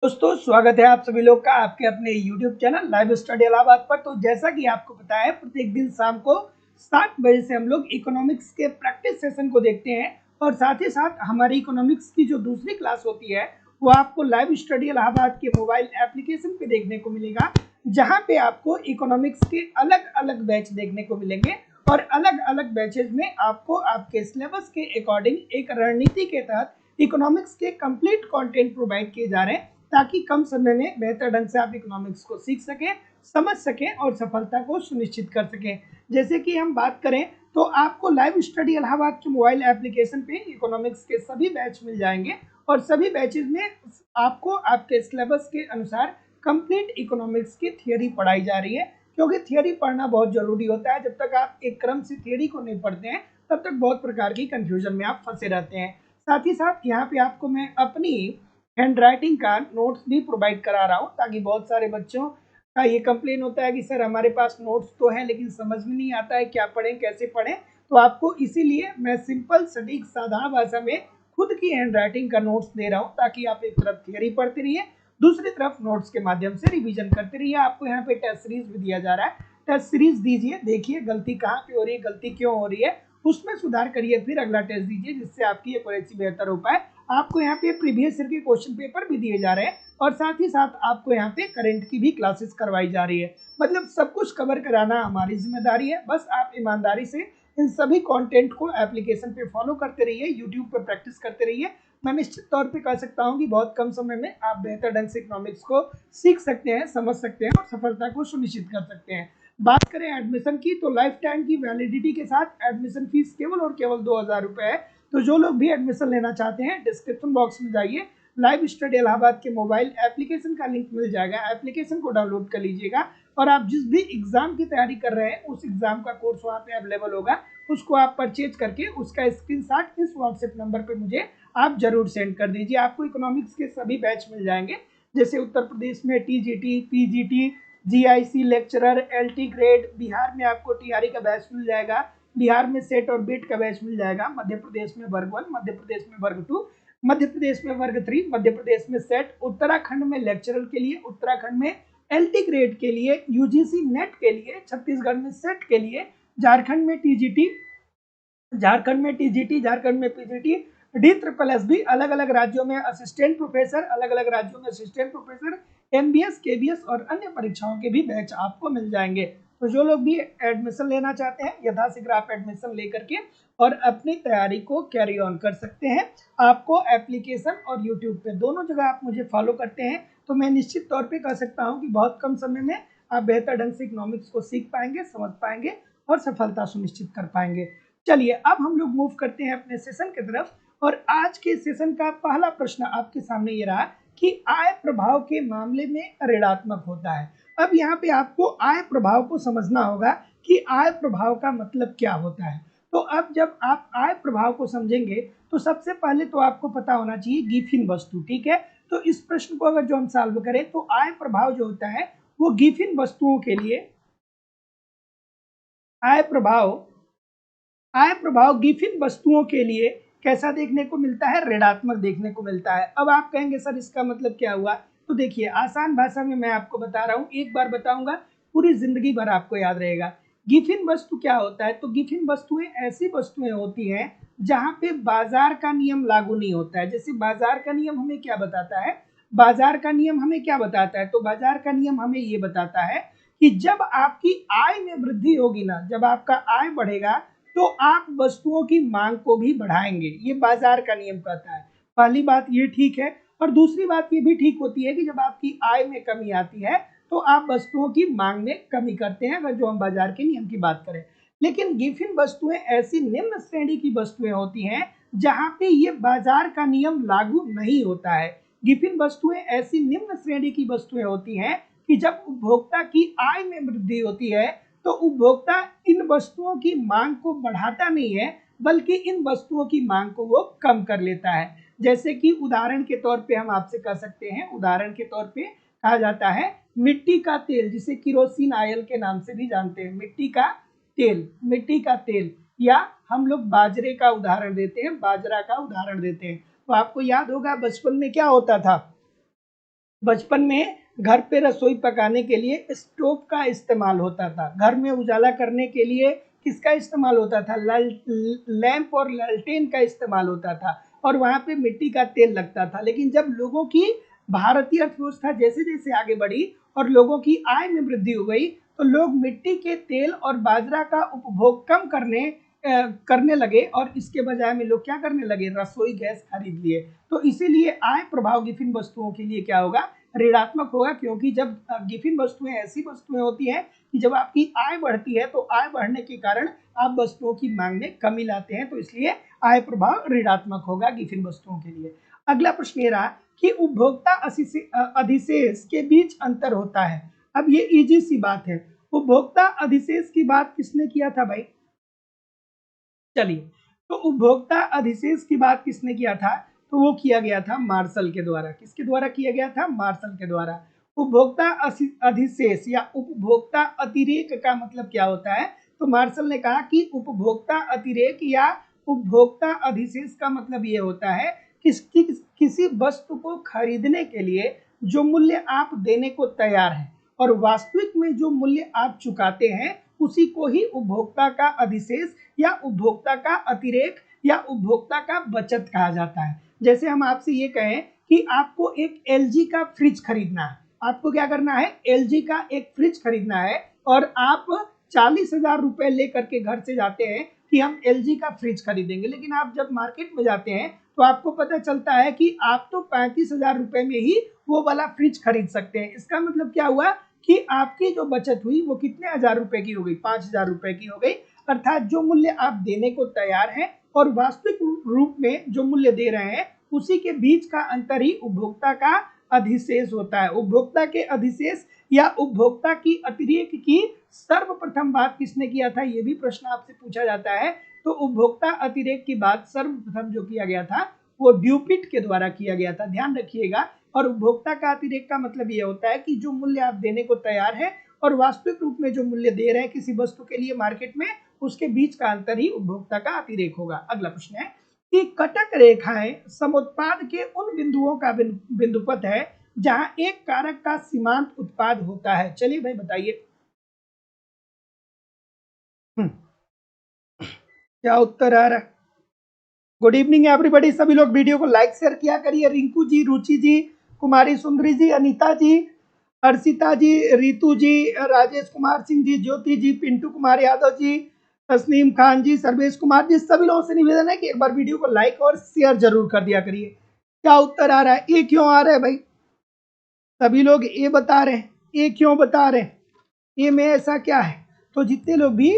दोस्तों स्वागत है आप सभी लोग का आपके अपने YouTube channel live study Allahabad पर। तो जैसा कि आपको पता है प्रत्येक दिन शाम को 7 बजे से हम लोग इकोनॉमिक्स के प्रैक्टिस सेशन को देखते हैं और साथ ही साथ हमारी इकोनॉमिक्स की जो दूसरी क्लास होती है वो आपको लाइव स्टडी इलाहाबाद के मोबाइल एप्लीकेशन पे देखने को मिलेगा, जहाँ पे आपको इकोनॉमिक्स के अलग अलग बैच देखने को मिलेंगे और अलग अलग बैचेज में आपको आपके सिलेबस के अकॉर्डिंग एक रणनीति के तहत इकोनॉमिक्स के कंप्लीट कंटेंट प्रोवाइड किए जा रहे हैं, ताकि कम समय में बेहतर ढंग से आप इकोनॉमिक्स को सीख सकें, समझ सकें और सफलता को सुनिश्चित कर सकें। जैसे कि हम बात करें तो आपको लाइव स्टडी इलाहाबाद के मोबाइल एप्लीकेशन पे इकोनॉमिक्स के सभी बैच मिल जाएंगे और सभी बैचेज में आपको आपके सिलेबस के अनुसार कंप्लीट इकोनॉमिक्स की थियोरी पढ़ाई जा रही है, क्योंकि थियोरी पढ़ना बहुत जरूरी होता है। जब तक आप एक क्रम से थियोरी को नहीं पढ़ते हैं तब तक बहुत प्रकार की कंफ्यूजन में आप फंसे रहते हैं। साथ ही साथ यहाँ पे आपको मैं अपनी हैंड राइटिंग का नोट्स भी प्रोवाइड करा रहा हूँ, ताकि बहुत सारे बच्चों का ये कंप्लेन होता है कि सर हमारे पास नोट्स तो है लेकिन समझ में नहीं आता है क्या पढ़ें कैसे पढ़ें। तो आपको इसीलिए मैं सिंपल सटीक साधारण भाषा में खुद की हैंड राइटिंग का नोट्स दे रहा हूँ, ताकि आप एक तरफ थियरी पढ़ते रहिए, दूसरी तरफ नोट्स के माध्यम से रिवीजन करते रहिए। आपको यहाँ पे टेस्ट सीरीज भी दिया जा रहा है, टेस्ट सीरीज दीजिए, देखिए गलती कहाँ पे हो रही है, गलती क्यों हो रही है, उसमें सुधार करिए, फिर अगला टेस्ट दीजिए जिससे आपकी एक्यूरेसी बेहतर हो पाए। आपको यहाँ पे प्रीवियस ईयर के क्वेश्चन पेपर भी दिए जा रहे हैं और साथ ही साथ आपको यहाँ पे करंट की भी क्लासेस करवाई जा रही है। मतलब सब कुछ कवर कराना हमारी जिम्मेदारी है, बस आप ईमानदारी से इन सभी कंटेंट को एप्लीकेशन पे फॉलो करते रहिए, यूट्यूब पे प्रैक्टिस करते रहिए। मैं निश्चित तौर पे कह सकता हूँ कि बहुत कम समय में आप बेहतर ढंग से इकोनॉमिक्स को सीख सकते हैं, समझ सकते हैं और सफलता को सुनिश्चित कर सकते हैं। बात करें एडमिशन की तो लाइफ टाइम की वैलिडिटी के साथ एडमिशन फीस केवल और केवल 2000 रुपये है। तो जो लोग भी एडमिशन लेना चाहते हैं डिस्क्रिप्शन बॉक्स में जाइए, लाइव स्टडी इलाहाबाद के मोबाइल एप्लीकेशन का लिंक मिल जाएगा, एप्लीकेशन को डाउनलोड कर लीजिएगा और आप जिस भी एग्जाम की तैयारी कर रहे हैं उस एग्जाम का कोर्स वहाँ पे अवेलेबल होगा, उसको आप परचेज करके उसका स्क्रीनशॉट इस व्हाट्सएप नंबर पे मुझे आप जरूर सेंड कर दीजिए। आपको इकोनॉमिक्स के सभी बैच मिल जाएंगे, जैसे उत्तर प्रदेश में TGT, PGT, GIC lecturer, LT grade, Bihar में आपको टीआरई का बैच मिल जाएगा, बिहार में सेट और बीट का बैच मिल जाएगा, मध्य प्रदेश में वर्ग 1, मध्य प्रदेश में वर्ग 2, मध्य प्रदेश में वर्ग 3, मध्य प्रदेश में सेट, उत्तराखंड में लेक्चरर के लिए, उत्तराखंड में एलटी ग्रेड के लिए, यूजीसी नेट के लिए, छत्तीसगढ़ में सेट के लिए, झारखंड में टीजीटी, झारखंड में पीजीटी, डी ट्रिपल एस भी, अलग अलग राज्यों में असिस्टेंट प्रोफेसर, अलग अलग राज्यों में असिस्टेंट प्रोफेसर, एमबीएस, केबीएस और अन्य परीक्षाओं के भी बैच आपको मिल जाएंगे। तो जो लोग भी एडमिशन लेना चाहते हैं यथाशीघ्र आप एडमिशन लेकर के और अपनी तैयारी को कैरी ऑन कर सकते हैं। आपको एप्लीकेशन और यूट्यूब पे दोनों जगह आप मुझे फॉलो करते हैं तो मैं निश्चित तौर पे कह सकता हूँ कि बहुत कम समय में आप बेहतर ढंग से इकोनॉमिक्स को सीख पाएंगे, समझ पाएंगे और सफलता सुनिश्चित कर पाएंगे। चलिए अब हम लोग मूव करते हैं अपने सेशन की तरफ और आज के सेशन का पहला प्रश्न आपके सामने ये रहा कि आय प्रभाव के मामले में ऋणात्मक होता है। अब यहाँ पे आपको आय प्रभाव को समझना होगा कि आय प्रभाव का मतलब क्या होता है। तो अब जब आप आय प्रभाव को समझेंगे तो सबसे पहले तो आपको पता होना चाहिए गिफिन वस्तु, ठीक है। तो इस प्रश्न को अगर जो हम सॉल्व करें तो आय प्रभाव जो होता है वो गिफिन वस्तुओं के लिए आय प्रभाव गिफिन वस्तुओं के लिए कैसा देखने को मिलता है, ऋणात्मक देखने को मिलता है। अब आप कहेंगे सर इसका मतलब क्या हुआ, तो देखिए आसान भाषा में मैं आपको बता रहा हूँ, एक बार बताऊंगा पूरी जिंदगी भर आपको याद रहेगा। गिफिन वस्तु क्या होता है, तो गिफिन वस्तुएं ऐसी वस्तुएं होती हैं जहां पे बाजार का नियम लागू नहीं होता है। जैसे बाजार का नियम हमें क्या बताता है, बाजार का नियम हमें क्या बताता है, तो बाजार का नियम हमें ये बताता है कि जब आपकी आय में वृद्धि होगी ना, जब आपका आय बढ़ेगा तो आप वस्तुओं की मांग को भी बढ़ाएंगे, ये बाजार का नियम कहता है। पहली बात ये ठीक है और दूसरी बात ये भी ठीक होती है कि जब आपकी आय में कमी आती है तो आप वस्तुओं की मांग में कमी करते हैं, अगर जो हम बाजार के नियम की बात करें। लेकिन गिफिन वस्तुएं ऐसी निम्न श्रेणी की वस्तुएं होती हैं जहां पे ये बाजार का नियम लागू नहीं होता है। गिफिन वस्तुएं ऐसी निम्न श्रेणी की वस्तुएं होती हैं कि जब उपभोक्ता की आय में वृद्धि होती है तो उपभोक्ता इन वस्तुओं की मांग को बढ़ाता नहीं है, बल्कि इन वस्तुओं की मांग को वो कम कर लेता है। जैसे कि उदाहरण के तौर पे हम आपसे कह सकते हैं, उदाहरण के तौर पे कहा जाता है मिट्टी का तेल, जिसे किरोसिन ऑयल के नाम से भी जानते हैं, मिट्टी का तेल, या हम लोग बाजरे का उदाहरण देते हैं, बाजरा का उदाहरण देते हैं। तो आपको याद होगा बचपन में क्या होता था, बचपन में घर पे रसोई पकाने के लिए स्टोव का इस्तेमाल होता था। घर में उजाला करने के लिए किसका इस्तेमाल होता था? लैंप और लालटेन का इस्तेमाल होता था, और वहाँ पे मिट्टी का तेल लगता था। लेकिन जब लोगों की भारतीय अर्थव्यवस्था जैसे जैसे आगे बढ़ी और लोगों की आय में वृद्धि हो गई, तो लोग मिट्टी के तेल और बाजरा का उपभोग कम करने लगे, और इसके बजाय में लोग क्या करने लगे? रसोई गैस खरीद लिए। तो इसीलिए आय प्रभाव गिफिन वस्तुओं के लिए क्या होगा? ऋणात्मक होगा, क्योंकि जब गिफिन वस्तुएं ऐसी वस्तुएं होती हैं कि जब आपकी आय बढ़ती है तो आय बढ़ने के कारण आप वस्तुओं की मांग में कमी लाते हैं, तो इसलिए आय प्रभाव ऋणात्मक होगा गिफिन वस्तुओं के लिए। अगला प्रश्न ये रहा कि उपभोक्ता अधिशेष के बीच अंतर होता है। अब ये इजी सी बात है। उपभोक्ता अधिशेष की बात किसने किया था भाई? चलिए, तो उपभोक्ता अधिशेष की बात किसने किया था? तो वो किया गया था मार्शल के द्वारा। किसके द्वारा किया गया था? मार्शल के द्वारा। उपभोक्ता अधिशेष या उपभोक्ता अतिरेक का मतलब क्या होता है? तो मार्शल ने कहा कि उपभोक्ता अतिरेक या उपभोक्ता अधिशेष का मतलब ये होता है कि किसी वस्तु को खरीदने के लिए जो मूल्य आप देने को तैयार हैं और वास्तविक में जो मूल्य आप चुकाते हैं, उसी को ही उपभोक्ता का अधिशेष या उपभोक्ता का अतिरेक या उपभोक्ता का बचत कहा जाता है। जैसे हम आपसे ये कहें कि आपको एक एलजी का फ्रिज खरीदना है। आपको क्या करना है? एलजी का एक फ्रिज खरीदना है, और आप 40,000 रुपए लेकर के घर से जाते हैं कि हम एलजी का फ्रिज खरीदेंगे। लेकिन आप जब मार्केट में जाते हैं तो आपको पता चलता है कि आप तो 35,000 रुपए में ही वो वाला फ्रिज खरीद सकते हैं। इसका मतलब क्या हुआ कि आपकी जो बचत हुई वो कितने हजार रुपए की हो गई? 5,000 रुपए की हो गई। अर्थात जो मूल्य आप देने को तैयार हैं और वास्तविक रूप में जो मूल्य दे रहे हैं, उसी के बीच का अंतर ही उपभोक्ता का अधिशेष होता है। उपभोक्ता के अधिशेष या उपभोक्ता की अतिरेक की सर्वप्रथम बात किसने किया था? ये भी प्रश्न आपसे पूछा जाता है। तो उपभोक्ता अतिरेक की बात सर्वप्रथम जो किया गया था वो ड्यूपिट के द्वारा किया गया था, ध्यान रखिएगा। और उपभोक्ता का अतिरेक का मतलब ये होता है कि जो मूल्य आप देने को तैयार है और वास्तविक रूप में जो मूल्य दे रहे हैं किसी वस्तु के लिए मार्केट में, उसके बीच का अंतर ही उपभोक्ता का अतिरेक होगा। अगला प्रश्न है कि कटक रेखाएं समुत्पाद के उन बिंदुओं का बिंदुपथ है जहां एक कारक का सीमांत उत्पाद होता है। चलिए भाई बताइए, क्या उत्तर आ रहा है? Good evening everybody. सभी लोग वीडियो को लाइक शेयर किया करिए। रिंकू जी, रुचि जी, कुमारी सुंदरी जी, अनीता जी, अर्षिता जी, रितु जी, राजेश कुमार सिंह जी, ज्योति जी, पिंटू कुमार यादव जी, तस्नीम खान जी, सर्वेश कुमार जी, सभी लोगों से निवेदन है कि एक बार वीडियो को लाइक और शेयर जरूर कर दिया करिए। क्या उत्तर आ रहा है? ए क्यों आ रहा है भाई? सभी लोग ए बता रहे हैं। ए क्यों बता रहे हैं? ए में ऐसा क्या है? तो जितने लोग भी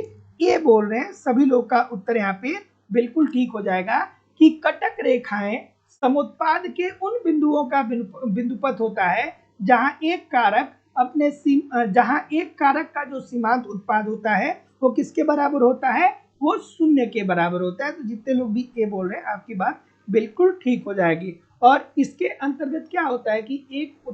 ए बोल रहे हैं सभी लोग का उत्तर यहाँ पे बिल्कुल ठीक हो जाएगा कि कटक रेखाएं समुत्पाद के उन बिंदुओं का बिंदुपथ होता है जहां एक कारक जहां एक कारक का जो सीमांत उत्पाद होता है वो किसके बराबर होता है? वो शून्य के बराबर होता है। तो जितने लोग भी ए बोल रहे हैं आपकी बात बिल्कुल ठीक हो जाएगी। और इसके अंतर्गत क्या होता है कि एक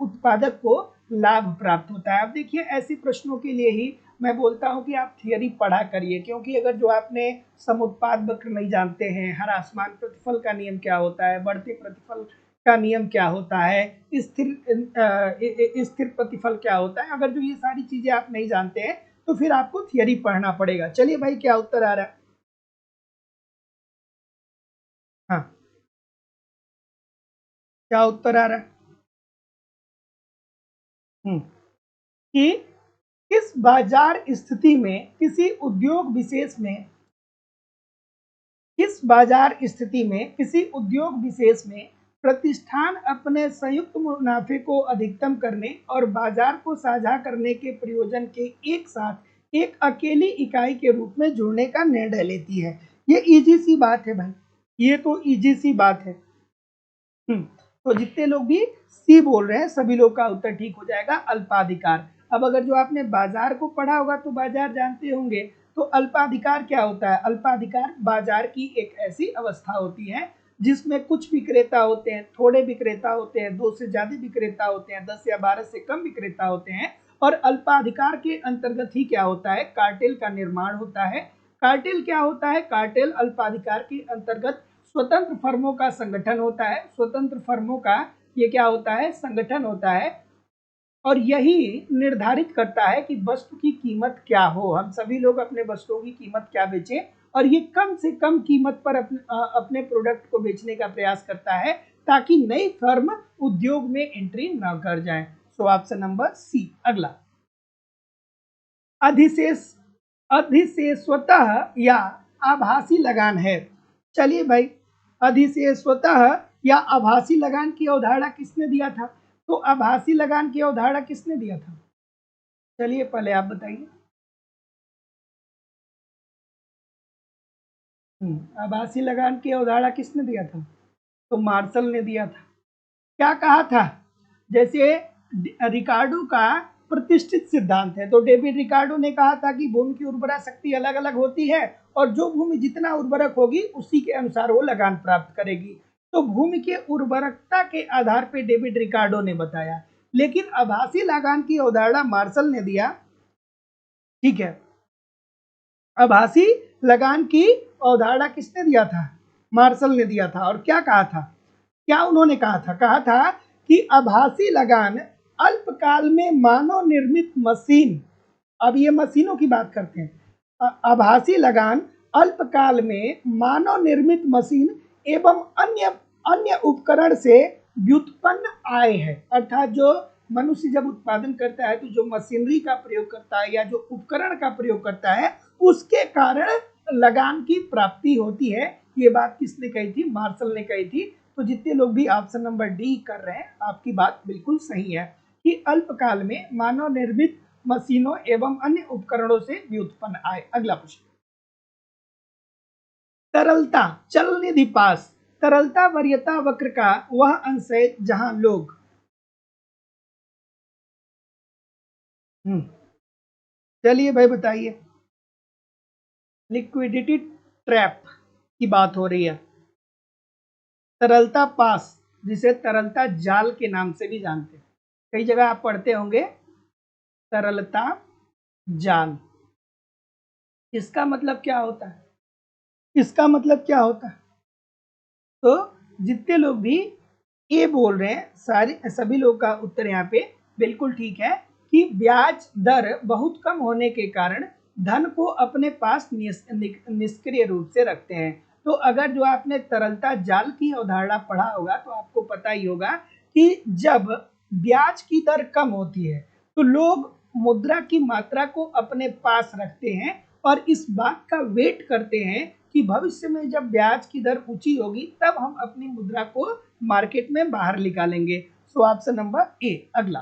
उत्पादक को लाभ प्राप्त होता है। अब देखिए, ऐसे प्रश्नों के लिए ही मैं बोलता हूं कि आप थियरी पढ़ा करिए, क्योंकि अगर जो आपने समुत्पाद वक्र नहीं जानते हैं, हर आसमान प्रतिफल का नियम क्या होता है, बढ़ते प्रतिफल का नियम क्या होता है, स्थिर प्रतिफल क्या होता है, अगर जो ये सारी चीजें आप नहीं जानते हैं तो फिर आपको थियरी पढ़ना पड़ेगा। चलिए भाई, क्या उत्तर आ रहा है? हाँ, क्या उत्तर आ रहा है? कि किस बाजार स्थिति में किसी उद्योग विशेष में प्रतिष्ठान अपने संयुक्त मुनाफे को अधिकतम करने और बाजार को साझा करने के प्रयोजन के एक साथ एक अकेली इकाई के रूप में जुड़ने का निर्णय लेती है। ये इजी सी बात है भाई, ये तो इजी सी बात है। तो जितने लोग भी सी बोल रहे हैं सभी लोग का उत्तर ठीक हो जाएगा, अल्पाधिकार। अब अगर जो आपने बाजार को पढ़ा होगा तो बाजार जानते होंगे। तो अल्पाधिकार क्या होता है? अल्पाधिकार बाजार की एक ऐसी अवस्था होती है जिसमें कुछ विक्रेता होते हैं, थोड़े विक्रेता होते हैं, 2 से ज्यादा विक्रेता होते हैं, 10 या 12 से कम विक्रेता होते हैं। और अल्पाधिकार के अंतर्गत ही क्या होता है? कार्टेल का निर्माण होता है। कार्टेल क्या होता है? कार्टेल अल्पाधिकार के अंतर्गत स्वतंत्र फर्मों का संगठन होता है, स्वतंत्र फर्मों का ये क्या होता है, संगठन होता है, और यही निर्धारित करता है कि वस्तु की कीमत क्या हो, हम सभी लोग अपने वस्तुओं की कीमत क्या बेचें, और ये कम से कम कीमत पर अपने प्रोडक्ट को बेचने का प्रयास करता है ताकि नई फर्म उद्योग में एंट्री न कर जाए। So option number C. अगला, अधिशेष, अधिशेषवतः या आभासी लगान है। चलिए भाई, अधिशेषवतः या आभासी लगान की अवधारणा किसने दिया था? तो आभासी लगान की अवधारणा किसने दिया था? चलिए पहले आप बताइए। आभासी लगान की अवधारणा किसने दिया था? तो मार्शल ने दिया था। क्या कहा था? जैसे रिकार्डो का प्रतिष्ठित सिद्धांत है, तो डेविड रिकार्डो ने कहा था कि भूमि की उर्वरा शक्ति अलग अलग होती है और जो भूमि जितना उर्वरक होगी उसी के अनुसार वो लगान प्राप्त करेगी। तो भूमि के उर्वरकता के आधार पर डेविड रिकार्डो ने बताया, लेकिन आभासी लगान की अवधारणा मार्शल ने दिया। ठीक है, आभासी लगान की अवधारणा किसने दिया था? मार्शल ने दिया था। और क्या कहा था? क्या उन्होंने कहा था? कहा था कि आभासी लगान अल्पकाल में मानव निर्मित मशीन, अब ये मशीनों की बात करते हैं, आभासी लगान अल्पकाल में मानव निर्मित मशीन एवं अन्य अन्य उपकरण से व्युत्पन्न आय है। अर्थात जो मनुष्य जब उत्पादन करता है तो जो मशीनरी का प्रयोग करता है या जो उपकरण का प्रयोग करता है उसके कारण लगान की प्राप्ति होती है। ये बात किसने कही थी? मार्शल ने कही थी। तो जितने लोग भी ऑप्शन नंबर डी कर रहे हैं, आपकी बात बिल्कुल सही है कि अल्पकाल में मानव निर्मित मशीनों एवं अन्य उपकरणों से व्युत्पन्न आए। अगला प्रश्न, तरलता चल निधि पास, तरलता वरीयता वक्र का वह अंश है जहां लोग चलिए भाई बताइए। लिक्विडिटी ट्रैप की बात हो रही है। तरलता पास, जिसे तरलता जाल के नाम से भी जानते हैं, कई जगह आप पढ़ते होंगे तरलता जाल। इसका मतलब क्या होता है? इसका मतलब क्या होता है? तो जितने लोग भी ए बोल रहे हैं, सारे सभी लोग का उत्तर यहाँ पे बिल्कुल ठीक है कि ब्याज दर बहुत कम होने के कारण धन को अपने पास निष्क्रिय रूप से रखते हैं। तो अगर जो आपने तरलता जाल की अवधारणा पढ़ा होगा तो आपको पता ही होगा कि जब ब्याज की दर कम होती है तो लोग मुद्रा की मात्रा को अपने पास रखते हैं और इस बात का वेट करते हैं कि भविष्य में जब ब्याज की दर ऊंची होगी तब हम अपनी मुद्रा को मार्केट में बाहर निकालेंगे। सो ऑप्शन नंबर ए। अगला,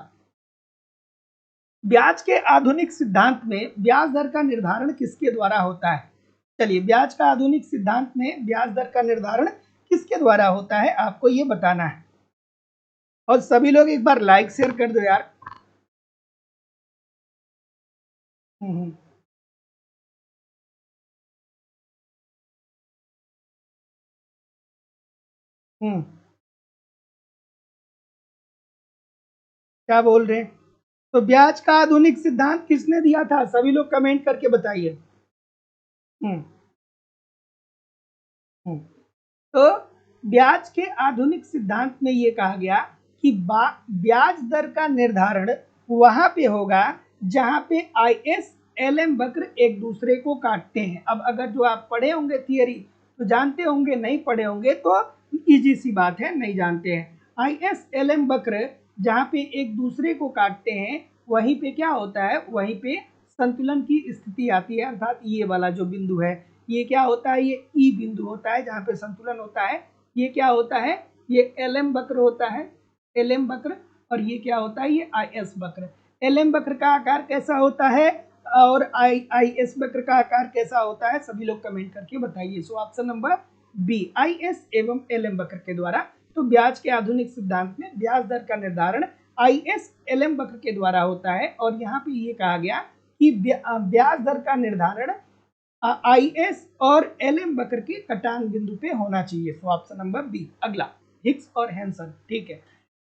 ब्याज के आधुनिक सिद्धांत में ब्याज दर का निर्धारण किसके द्वारा होता है? चलिए, ब्याज का आधुनिक सिद्धांत में ब्याज दर का निर्धारण किसके द्वारा होता है आपको ये बताना है। और सभी लोग एक बार लाइक शेयर कर दो यार। हम्म हम्म क्या बोल रहे हैं? तो ब्याज का आधुनिक सिद्धांत किसने दिया था? सभी लोग कमेंट करके बताइए। हम्म हम्म तो ब्याज के आधुनिक सिद्धांत में ये कहा गया कि ब्याज दर का निर्धारण वहां पे होगा जहां पे आईएस एलएम वक्र एक दूसरे को काटते हैं। अब अगर जो आप पढ़े होंगे थियरी तो जानते होंगे, नहीं पढ़े होंगे तो इजी सी बात है, नहीं जानते हैं। आईएस एलएम वक्र जहां पे एक दूसरे को काटते हैं वहीं पे क्या होता है? वहीं पे संतुलन की स्थिति आती है। अर्थात ये वाला जो बिंदु है, ये क्या होता है? ये ई बिंदु होता है जहाँ पे संतुलन होता है। ये क्या होता है? ये एल एम वक्र होता है, एल एम वक्र। और ये क्या होता है? ये आई एस वक्र। एल एम वक्र का आकार कैसा होता है और आई एस वक्र का आकार कैसा होता है? सभी लोग कमेंट करके बताइए। So option number B, I S एवं एल एम वक्र के द्वारा। तो ब्याज के आधुनिक सिद्धांत में ब्याज दर का निर्धारण आई एस एल एम वक्र के द्वारा होता है। और यहाँ पे ये कहा गया कि ब्याज दर का निर्धारण आईएस और एलएम वक्र के कटान बिंदु पे होना चाहिए। तो ऑप्शन नंबर बी। अगला, हिक्स और हैंसन। ठीक है,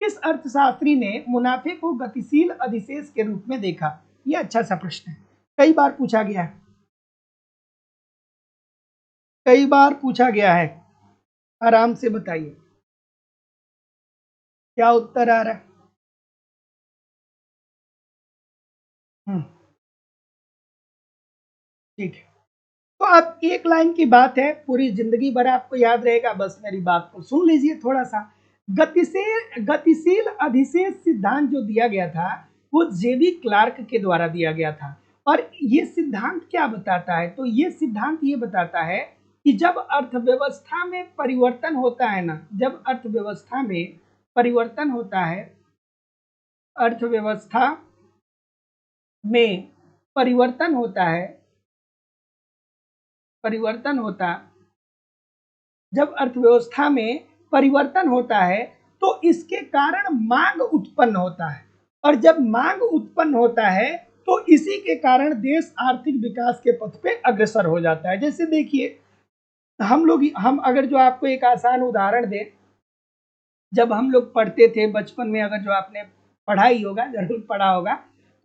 किस अर्थशास्त्री ने मुनाफे को गतिशील अधिशेष के रूप में देखा? ये अच्छा सा प्रश्न है, कई बार पूछा गया है, कई बार पूछा गया है। आराम से बताइए क्या उत्तर आ रहा है। ठीक है, तो अब एक लाइन की बात है, पूरी जिंदगी भर आपको याद रहेगा, बस मेरी बात को सुन लीजिए थोड़ा सा। गतिशील अधिशेष सिद्धांत जो दिया गया था वो जेबी क्लार्क के द्वारा दिया गया था। और ये सिद्धांत क्या बताता है, तो ये सिद्धांत ये बताता है कि जब अर्थव्यवस्था में परिवर्तन होता है ना, जब अर्थव्यवस्था में परिवर्तन होता है, अर्थव्यवस्था में परिवर्तन होता है, परिवर्तन होता जब अर्थव्यवस्था में परिवर्तन होता है तो इसके कारण मांग उत्पन्न होता है, और जब मांग उत्पन्न होता है तो इसी के कारण देश आर्थिक विकास के पथ पे अग्रसर हो जाता है। जैसे देखिए, हम अगर जो आपको एक आसान उदाहरण दें, जब हम लोग पढ़ते थे बचपन में, अगर जो आपने पढ़ा ही होगा, जरूर पढ़ा होगा,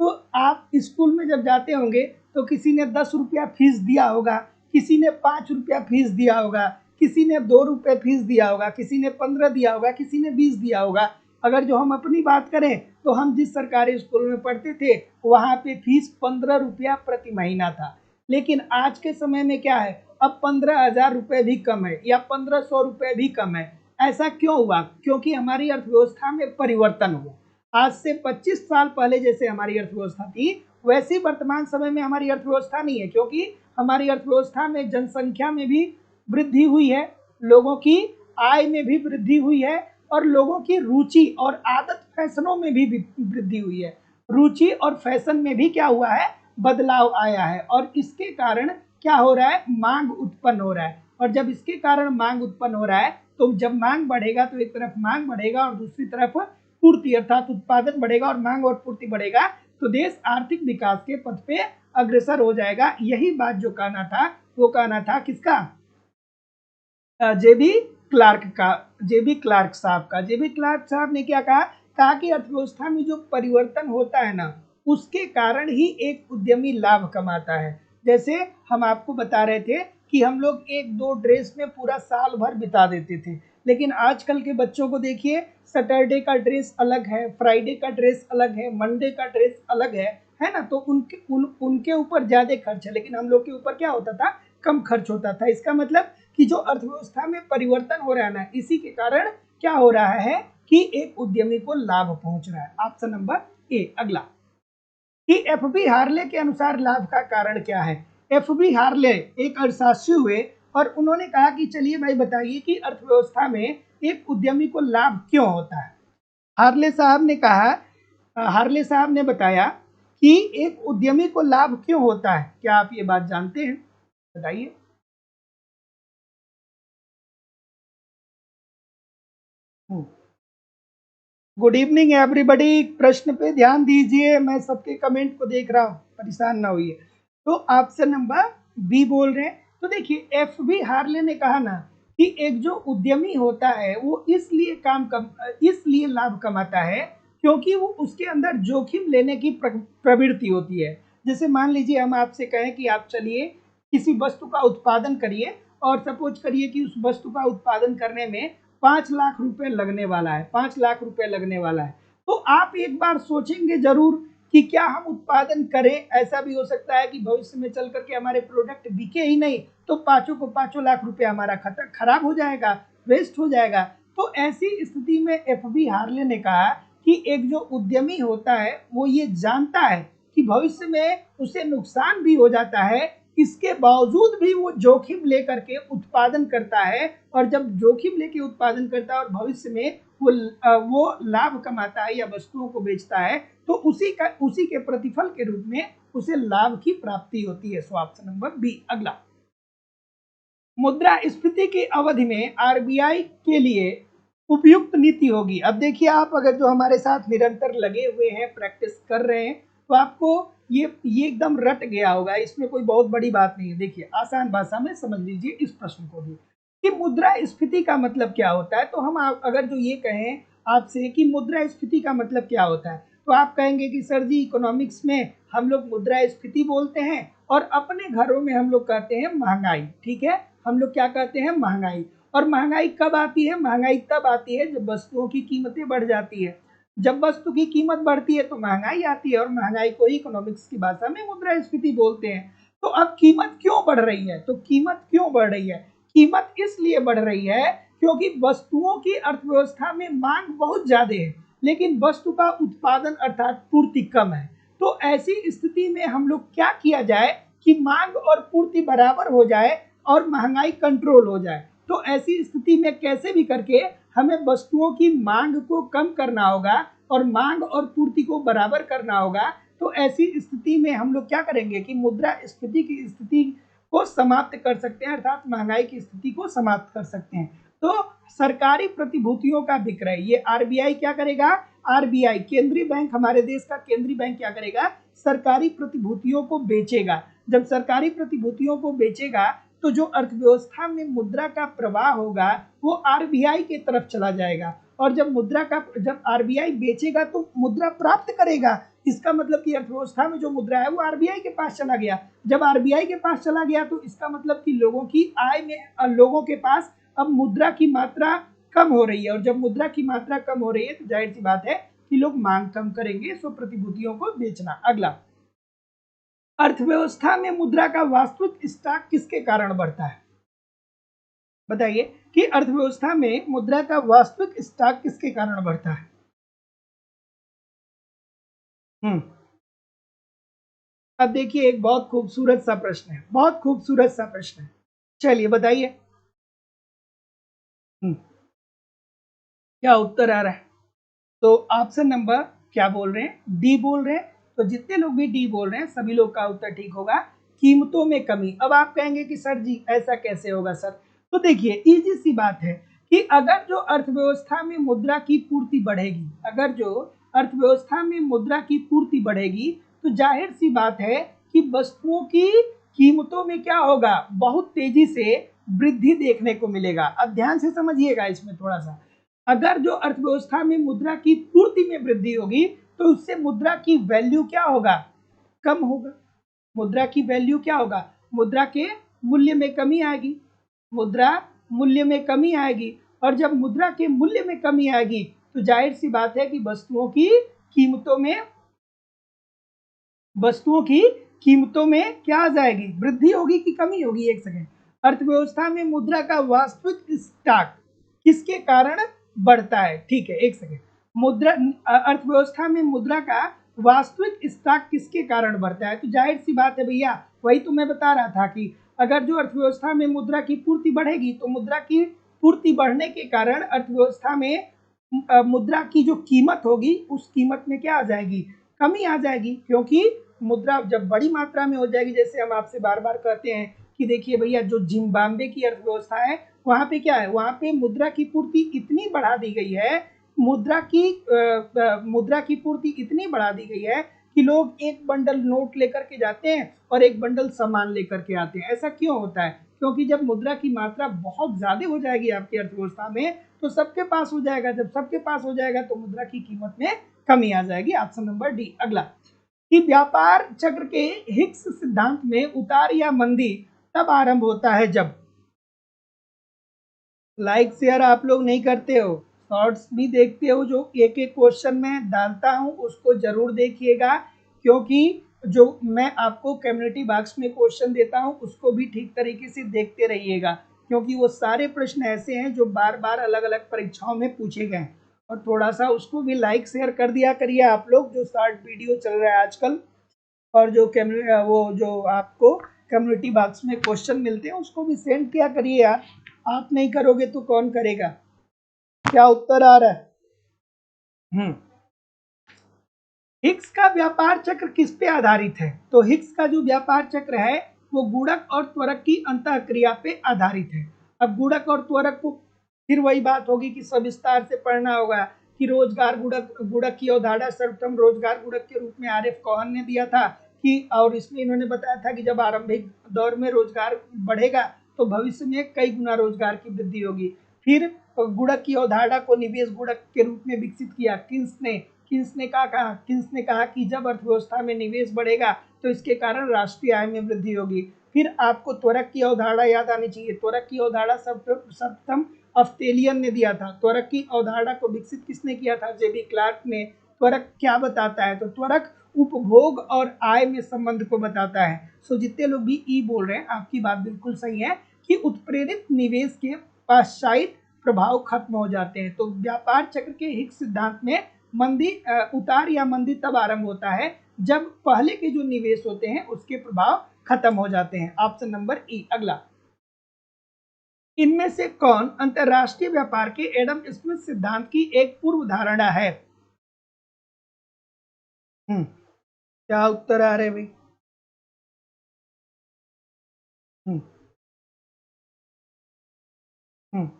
तो आप स्कूल में जब जाते होंगे तो किसी ने 10 रुपया फीस दिया होगा, किसी ने 5 रुपया फीस दिया होगा, किसी ने 2 रुपये फीस दिया होगा, किसी ने 15 दिया होगा, किसी ने 20 दिया होगा। अगर जो हम अपनी बात करें तो हम जिस सरकारी स्कूल में पढ़ते थे वहाँ पे फीस 15 रुपया प्रति महीना था। लेकिन आज के समय में क्या है, अब 15,000 रुपये भी कम है या 1500 रुपये भी कम है। ऐसा क्यों हुआ, क्योंकि हमारी अर्थव्यवस्था में परिवर्तन हुआ। आज से 25 साल पहले जैसे हमारी अर्थव्यवस्था थी वैसी वर्तमान समय में हमारी अर्थव्यवस्था नहीं है, क्योंकि हमारी अर्थव्यवस्था में जनसंख्या में भी वृद्धि हुई है, लोगों की आय में भी वृद्धि हुई है, और लोगों की रुचि और आदत फैशनों में भी वृद्धि हुई है। रुचि और फैशन में भी क्या हुआ है, बदलाव आया है, और इसके कारण क्या हो रहा है, मांग उत्पन्न हो रहा है। और जब इसके कारण मांग उत्पन्न हो रहा है तो जब मांग बढ़ेगा तो एक तरफ मांग बढ़ेगा और दूसरी तरफ पूर्ति अर्थात उत्पादन बढ़ेगा, और मांग और पूर्ति बढ़ेगा तो देश आर्थिक विकास के पथ पे अग्रसर हो जाएगा। यही बात जो कहना था वो कहना था किसका, जेबी क्लार्क का, जेबी क्लार्क साहब का। जेबी क्लार्क साहब ने क्या कहा, कहा कि अर्थव्यवस्था में जो परिवर्तन होता है ना उसके कारण ही एक उद्यमी लाभ कमाता है। जैसे हम आपको बता रहे थे कि हम लोग एक दो ड्रेस में पूरा साल भर बिता देते थे, लेकिन आजकल के बच्चों को देखिए, सैटरडे का ड्रेस अलग है, फ्राइडे का ड्रेस अलग है, मंडे का ड्रेस अलग है ना। तो उनके ऊपर ज्यादा खर्च है, लेकिन हम लोग के ऊपर क्या होता था, कम खर्च होता था। इसका मतलब कि जो अर्थव्यवस्था में परिवर्तन हो रहा है ना, इसी के कारण क्या हो रहा है कि एक उद्यमी को लाभ पहुंच रहा है। ऑप्शन नंबर ए। अगला, कि एफबी हार्ले के अनुसार लाभ का कारण क्या है। एफबी हार्ले एक अर्थशास्त्री हुए और उन्होंने कहा कि चलिए भाई बताइए कि अर्थव्यवस्था में एक उद्यमी को लाभ क्यों होता है। हार्ले साहब ने कहा, हार्ले साहब ने बताया कि एक उद्यमी को लाभ क्यों होता है। क्या आप ये बात जानते हैं, बताइए। गुड इवनिंग एवरीबॉडी, प्रश्न पे ध्यान दीजिए, मैं सबके कमेंट को देख रहा हूँ, परेशान ना होइए। तो ऑप्शन नंबर बी बोल रहे हैं। तो देखिए, एफ बी हार्ले ने कहा ना कि एक जो उद्यमी होता है वो इसलिए लाभ कमाता है क्योंकि वो उसके अंदर जोखिम लेने की प्रवृत्ति होती है। जैसे मान लीजिए हम आपसे कहें कि आप चलिए किसी वस्तु का उत्पादन करिए, और सपोज करिए कि उस वस्तु का उत्पादन करने में 5 लाख रुपए लगने वाला है, 5 लाख रुपए लगने वाला है, तो आप एक बार सोचेंगे जरूर कि क्या हम उत्पादन करें। ऐसा भी हो सकता है कि भविष्य में चल करके हमारे प्रोडक्ट बिके ही नहीं, तो पांचों को 5 लाख रुपए हमारा खराब हो जाएगा, वेस्ट हो जाएगा। तो ऐसी स्थिति में एफ बी हार्ले ने कहा कि एक जो उद्यमी होता है वो ये जानता है कि भविष्य में उसे नुकसान भी हो जाता है, इसके बावजूद भी वो जोखिम लेकर के उत्पादन करता है, और जब जोखिम लेके उत्पादन करता है और भविष्य में वो लाभ कमाता है या वस्तुओं को बेचता है, तो उसी के प्रतिफल के रूप में उसे लाभ की प्राप्ति होती है। So option number B. अगला, मुद्रास्फीति की अवधि में आरबीआई के लिए उपयुक्त नीति होगी। अब देखिए, आप अगर जो हमारे साथ निरंतर लगे हुए हैं, प्रैक्टिस कर रहे हैं, तो आपको ये एकदम रट गया होगा, इसमें कोई बहुत बड़ी बात नहीं है। देखिए, आसान भाषा में समझ लीजिए इस प्रश्न को भी कि मुद्रास्फीति का मतलब क्या होता है। तो हम अगर जो ये कहें आपसे कि मुद्रास्फीति का मतलब क्या होता है, तो आप कहेंगे कि सर जी, इकोनॉमिक्स में हम लोग मुद्रास्फीति बोलते हैं और अपने घरों में हम लोग कहते हैं महंगाई। ठीक है, हम लोग क्या कहते हैं, महंगाई। और महंगाई कब आती है? महंगाई तब आती है जब वस्तुओं की कीमतें बढ़ जाती है। जब वस्तु की कीमत बढ़ती है तो महंगाई आती है, और महंगाई को इकोनॉमिक्स की भाषा में मुद्रास्फीति बोलते हैं। तो अब कीमत क्यों बढ़ रही है? तो कीमत क्यों बढ़ रही है? कीमत इसलिए बढ़ रही है क्योंकि वस्तुओं की अर्थव्यवस्था में मांग बहुत ज्यादा है, लेकिन वस्तु का उत्पादन अर्थात पूर्ति कम है। तो ऐसी स्थिति में हम लोग क्या किया जाए कि मांग और पूर्ति बराबर हो जाए और महंगाई कंट्रोल हो जाए। तो ऐसी स्थिति में कैसे भी करके हमें वस्तुओं की मांग को कम करना होगा और मांग और पूर्ति को बराबर करना होगा। तो ऐसी स्थिति में हम लोग क्या करेंगे कि मुद्रास्फीति की स्थिति को समाप्त कर सकते हैं, अर्थात महंगाई की स्थिति को समाप्त कर सकते हैं। तो सरकारी प्रतिभूतियों का विक्रय, ये आरबीआई क्या करेगा? आरबीआई केंद्रीय बैंक, हमारे देश का केंद्रीय बैंक क्या करेगा? सरकारी प्रतिभूतियों को बेचेगा। जब सरकारी प्रतिभूतियों को बेचेगा तो जो अर्थव्यवस्था में मुद्रा का प्रवाह होगा वो आरबीआई की तरफ चला जाएगा, और जब आरबीआई बेचेगा तो मुद्रा प्राप्त करेगा। इसका मतलब कि अर्थव्यवस्था में जो मुद्रा है वो आरबीआई के पास चला गया। जब आरबीआई के पास चला गया तो इसका मतलब कि लोगों की आय में, लोगों के पास अब मुद्रा की मात्रा कम हो रही है, और जब मुद्रा की मात्रा कम हो रही है तो जाहिर सी बात है कि लोग मांग कम करेंगे, सो प्रतिभूतियों को बेचना। अगला, अर्थव्यवस्था में मुद्रा का वास्तविक स्टॉक किसके कारण बढ़ता है? बताइए कि अर्थव्यवस्था में मुद्रा का वास्तविक स्टॉक किसके कारण बढ़ता है? अब देखिए, एक बहुत खूबसूरत सा प्रश्न है, बहुत खूबसूरत सा प्रश्न है। चलिए बताइए, क्या उत्तर आ रहा है? तो ऑप्शन नंबर क्या बोल रहे हैं? डी बोल रहे हैं। तो जितने लोग भी डी बोल रहे हैं सभी लोग का उत्तर ठीक होगा, कीमतों में कमी। अब आप कहेंगे कि सर जी ऐसा कैसे होगा सर? तो देखिए, इजी सी बात है कि अगर जो अर्थव्यवस्था में मुद्रा की पूर्ति बढ़ेगी, अगर जो अर्थव्यवस्था में मुद्रा की पूर्ति बढ़ेगी तो जाहिर सी बात है कि वस्तुओं की कीमतों में क्या होगा? बहुत तेजी से वृद्धि देखने को मिलेगा। अब ध्यान से समझिएगा इसमें थोड़ा सा, अगर जो अर्थव्यवस्था में मुद्रा की पूर्ति में वृद्धि होगी तो उससे मुद्रा की वैल्यू क्या होगा? कम होगा। मुद्रा की वैल्यू क्या होगा? मुद्रा के मूल्य में कमी आएगी। मुद्रा मूल्य में कमी आएगी, और जब मुद्रा के मूल्य में कमी आएगी तो जाहिर सी बात है कि वस्तुओं की कीमतों में क्या आ जाएगी? वृद्धि होगी कि कमी होगी? एक सेकेंड। अर्थव्यवस्था में मुद्रा का वास्तविक स्टॉक किसके कारण बढ़ता है? ठीक है, एक सेकेंड। अर्थव्यवस्था में मुद्रा का वास्तविक स्टॉक किसके कारण बढ़ता है? तो जाहिर सी बात है भैया, वही तो मैं बता रहा था कि अगर जो अर्थव्यवस्था में मुद्रा की पूर्ति बढ़ेगी तो मुद्रा की पूर्ति बढ़ने के कारण अर्थव्यवस्था में मुद्रा की जो कीमत होगी उस कीमत में क्या आ जाएगी? कमी आ जाएगी, क्योंकि मुद्रा जब बड़ी मात्रा में हो जाएगी, जैसे हम आपसे बार बार कहते हैं कि देखिए भैया, जो जिम्बाब्वे की अर्थव्यवस्था है वहां पे क्या है? वहां पे मुद्रा की पूर्ति इतनी बढ़ा दी गई है, मुद्रा की पूर्ति इतनी बढ़ा दी गई है कि लोग एक बंडल नोट लेकर के जाते हैं और एक बंडल सामान लेकर के आते हैं। ऐसा क्यों होता है? क्योंकि जब मुद्रा की मात्रा बहुत ज्यादा हो जाएगी आपकी अर्थव्यवस्था में तो सबके पास हो जाएगा, जब सबके पास हो जाएगा तो मुद्रा की कीमत में कमी आ जाएगी। Option number D. अगला, कि व्यापार चक्र के हिक्स सिद्धांत में उतार या मंदी तब आरंभ होता है जब? लाइक शेयर आप लोग नहीं करते हो, शॉर्ट्स भी देखते हो, जो एक एक क्वेश्चन में डालता हूं उसको जरूर देखिएगा, क्योंकि जो मैं आपको कम्युनिटी बॉक्स में क्वेश्चन देता हूं उसको भी ठीक तरीके से देखते रहिएगा, क्योंकि वो सारे प्रश्न ऐसे हैं जो बार बार अलग अलग परीक्षाओं में पूछे गए हैं। और थोड़ा सा उसको भी लाइक शेयर कर दिया करिए आप लोग, जो शॉर्ट वीडियो चल रहा है आजकल, और जो आपको कम्युनिटी बॉक्स में क्वेश्चन मिलते हैं उसको भी सेंड किया करिए यार। आप नहीं करोगे तो कौन करेगा? क्या उत्तर आ रहा है? हिक्स का व्यापार चक्र किस पे आधारित है? तो हिक्स का जो व्यापार चक्र है वो गुणक और त्वरक की अंतःक्रिया पे आधारित है। अब गुणक और त्वरक को फिर वही बात होगी कि सविस्तार से पढ़ना होगा कि रोजगार गुणक की अवधारणा सर्वप्रथम रोजगार गुणक के रूप में आर.एफ. कोहन ने दिया था कि, और इसमें इन्होंने बताया था कि जब आरंभिक दौर में रोजगार बढ़ेगा तो भविष्य में कई गुना रोजगार की वृद्धि होगी। फिर गुणक की अवधारणा को निवेश गुणक के रूप में विकसित किया किन्स ने कहा कि जब अर्थव्यवस्था में निवेश बढ़ेगा तो इसके कारण राष्ट्रीय आय में वृद्धि होगी। फिर आपको त्वरक की अवधारणा याद आनी चाहिए। त्वरक की अवधारणा सर्वप्रथम ऑस्ट्रेलियन ने दिया था। त्वरक की अवधारणा को विकसित किसने किया था? जेबी क्लार्क ने। त्वरक क्या बताता है? तो त्वरक उपभोग और आय में संबंध को बताता है। सो जितने लोग भी ई बोल रहे हैं, आपकी बात बिल्कुल सही है कि उत्प्रेरित निवेश के पश्चात प्रभाव खत्म हो जाते हैं। तो व्यापार चक्र के हिक्स सिद्धांत में मंदी उतार या मंदी तब आरंभ होता है जब पहले के जो निवेश होते हैं उसके प्रभाव खत्म हो जाते हैं। ऑप्शन नंबर ई। अगला, इनमें से कौन अंतरराष्ट्रीय व्यापार के एडम स्मिथ सिद्धांत की एक पूर्व धारणा है? क्या उत्तर आ रहे भाई? हम्म हम्म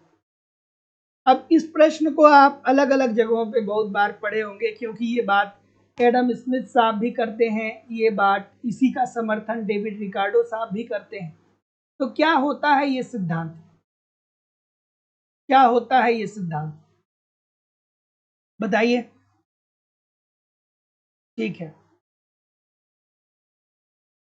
अब इस प्रश्न को आप अलग अलग जगहों पे बहुत बार पढ़े होंगे, क्योंकि ये बात एडम स्मिथ साहब भी करते हैं, ये बात इसी का समर्थन डेविड रिकार्डो साहब भी करते हैं। तो क्या होता है ये सिद्धांत? क्या होता है ये सिद्धांत, बताइए। ठीक है,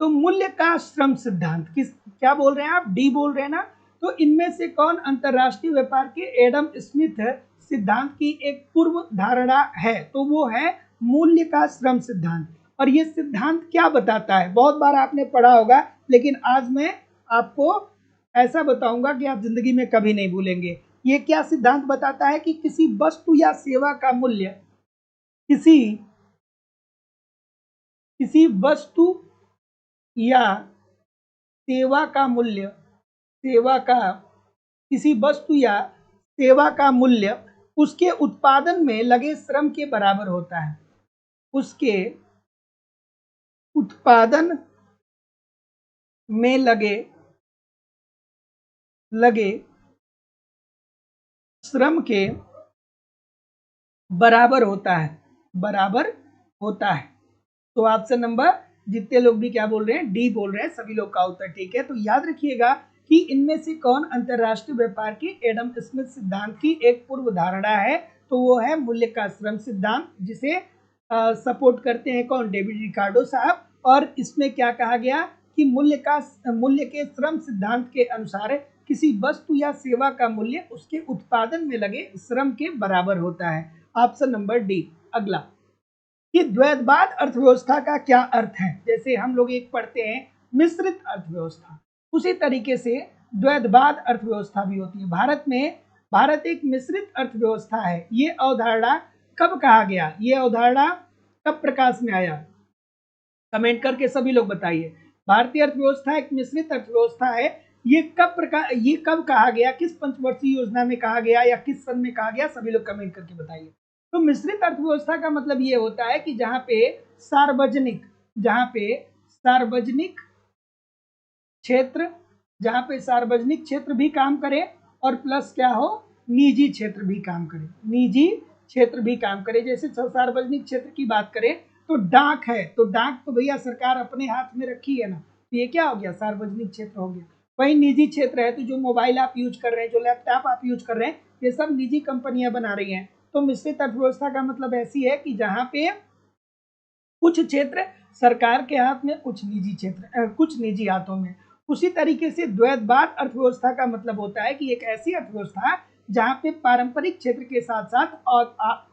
तो मूल्य का श्रम सिद्धांत किस, क्या बोल रहे हैं आप? डी बोल रहे हैं ना? तो इनमें से कौन अंतरराष्ट्रीय व्यापार के एडम स्मिथ सिद्धांत की एक पूर्व धारणा है? तो वो है मूल्य का श्रम सिद्धांत। और ये सिद्धांत क्या बताता है? बहुत बार आपने पढ़ा होगा, लेकिन आज मैं आपको ऐसा बताऊंगा कि आप जिंदगी में कभी नहीं भूलेंगे। ये क्या सिद्धांत बताता है कि किसी वस्तु या सेवा का मूल्य, किसी किसी वस्तु या सेवा का मूल्य, सेवा का किसी वस्तु या सेवा का मूल्य उसके उत्पादन में लगे श्रम के बराबर होता है। उसके उत्पादन में लगे लगे श्रम के बराबर होता है, बराबर होता है। तो ऑप्शन नंबर, जितने लोग भी क्या बोल रहे हैं? डी बोल रहे हैं, सभी लोग का उत्तर ठीक है। तो याद रखिएगा कि इनमें से कौन अंतरराष्ट्रीय व्यापार के एडम स्मिथ सिद्धांत की एक पूर्व धारणा है? तो वो है मूल्य का श्रम सिद्धांत, जिसे सपोर्ट करते हैं कौन? डेविड रिकार्डो साहब। और इसमें क्या कहा गया कि मूल्य के श्रम सिद्धांत के अनुसार किसी वस्तु या सेवा का मूल्य उसके उत्पादन में लगे श्रम के बराबर होता है। Option number D. अगला, कि द्वैतवाद अर्थव्यवस्था का क्या अर्थ है? जैसे हम लोग एक पढ़ते हैं मिश्रित अर्थव्यवस्था, उसी तरीके से द्वैतवाद अर्थव्यवस्था भी होती है। भारत एक मिश्रित अर्थव्यवस्था है। ये अवधारणा कब कहा गया? ये अवधारणा कब प्रकाश में आया? कमेंट करके सभी लोग बताइए। भारतीय अर्थव्यवस्था एक मिश्रित अर्थव्यवस्था है, ये कब कहा गया? किस पंचवर्षीय योजना में कहा गया या किस सन में कहा गया? सभी लोग कमेंट करके बताइए। तो मिश्रित अर्थव्यवस्था का मतलब ये होता है कि जहां पे सार्वजनिक क्षेत्र, जहां पे सार्वजनिक क्षेत्र भी काम करे और प्लस क्या हो, निजी क्षेत्र भी काम करे, निजी क्षेत्र भी काम करे। जैसे सार्वजनिक क्षेत्र की बात करें तो डाक है, तो डाक तो भैया सरकार अपने हाथ में रखी है ना, तो ये क्या हो गया? सार्वजनिक क्षेत्र हो गया। वही निजी क्षेत्र है, तो जो मोबाइल आप यूज कर रहे हैं, जो लैपटॉप आप यूज कर रहे हैं, ये सब निजी कंपनियां बना रही हैं। तो मिश्रित अर्थव्यवस्था का मतलब ऐसी है कि जहां पे कुछ क्षेत्र सरकार के हाथ में, कुछ निजी क्षेत्र, कुछ निजी हाथों में। उसी तरीके से द्वैतवाद अर्थव्यवस्था का मतलब होता है कि एक ऐसी अर्थव्यवस्था जहां पे पारंपरिक क्षेत्र के साथ साथ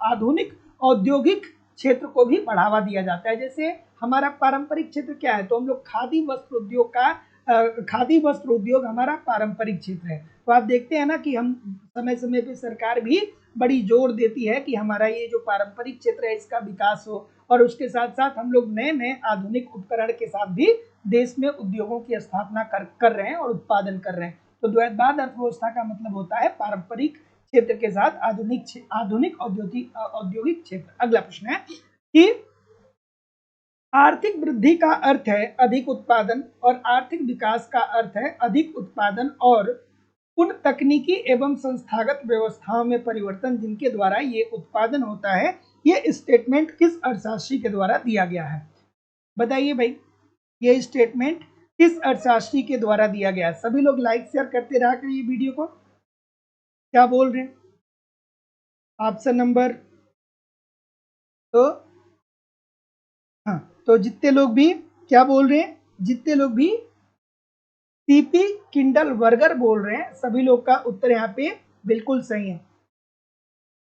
आधुनिक औद्योगिक क्षेत्र को भी बढ़ावा दिया जाता है। जैसे हमारा पारंपरिक क्षेत्र क्या है? तो हम लोग खादी वस्त्र उद्योग हमारा पारंपरिक क्षेत्र है। तो आप देखते हैं ना कि हम समय समय पे सरकार भी बड़ी जोर देती है कि हमारा ये जो पारंपरिक क्षेत्र है इसका विकास हो, और उसके साथ साथ हम लोग नए नए आधुनिक उपकरण के साथ भी देश में उद्योगों की स्थापना कर रहे हैं और उत्पादन कर रहे हैं। तो द्वैतवाद अर्थव्यवस्था का मतलब होता है पारंपरिक क्षेत्र के साथ आधुनिक औद्योगिक क्षेत्र। अगला प्रश्न है कि आर्थिक वृद्धि का अर्थ है अधिक उत्पादन और आर्थिक विकास का अर्थ है अधिक उत्पादन और उन तकनीकी एवं संस्थागत व्यवस्थाओं में परिवर्तन जिनके द्वारा ये उत्पादन होता है। ये स्टेटमेंट किस अर्थशास्त्री के द्वारा दिया गया है? बताइए भाई, ये स्टेटमेंट किस अर्थशास्त्री के द्वारा दिया गया है? सभी लोग लाइक शेयर करते रहा करिए वीडियो को। क्या बोल रहे हैं? ऑप्शन नंबर, तो हाँ, तो जितने लोग भी क्या बोल रहे हैं, जितने लोग भी सीपी किंडल वर्गर बोल रहे हैं, सभी लोग का उत्तर यहाँ पे बिल्कुल सही है।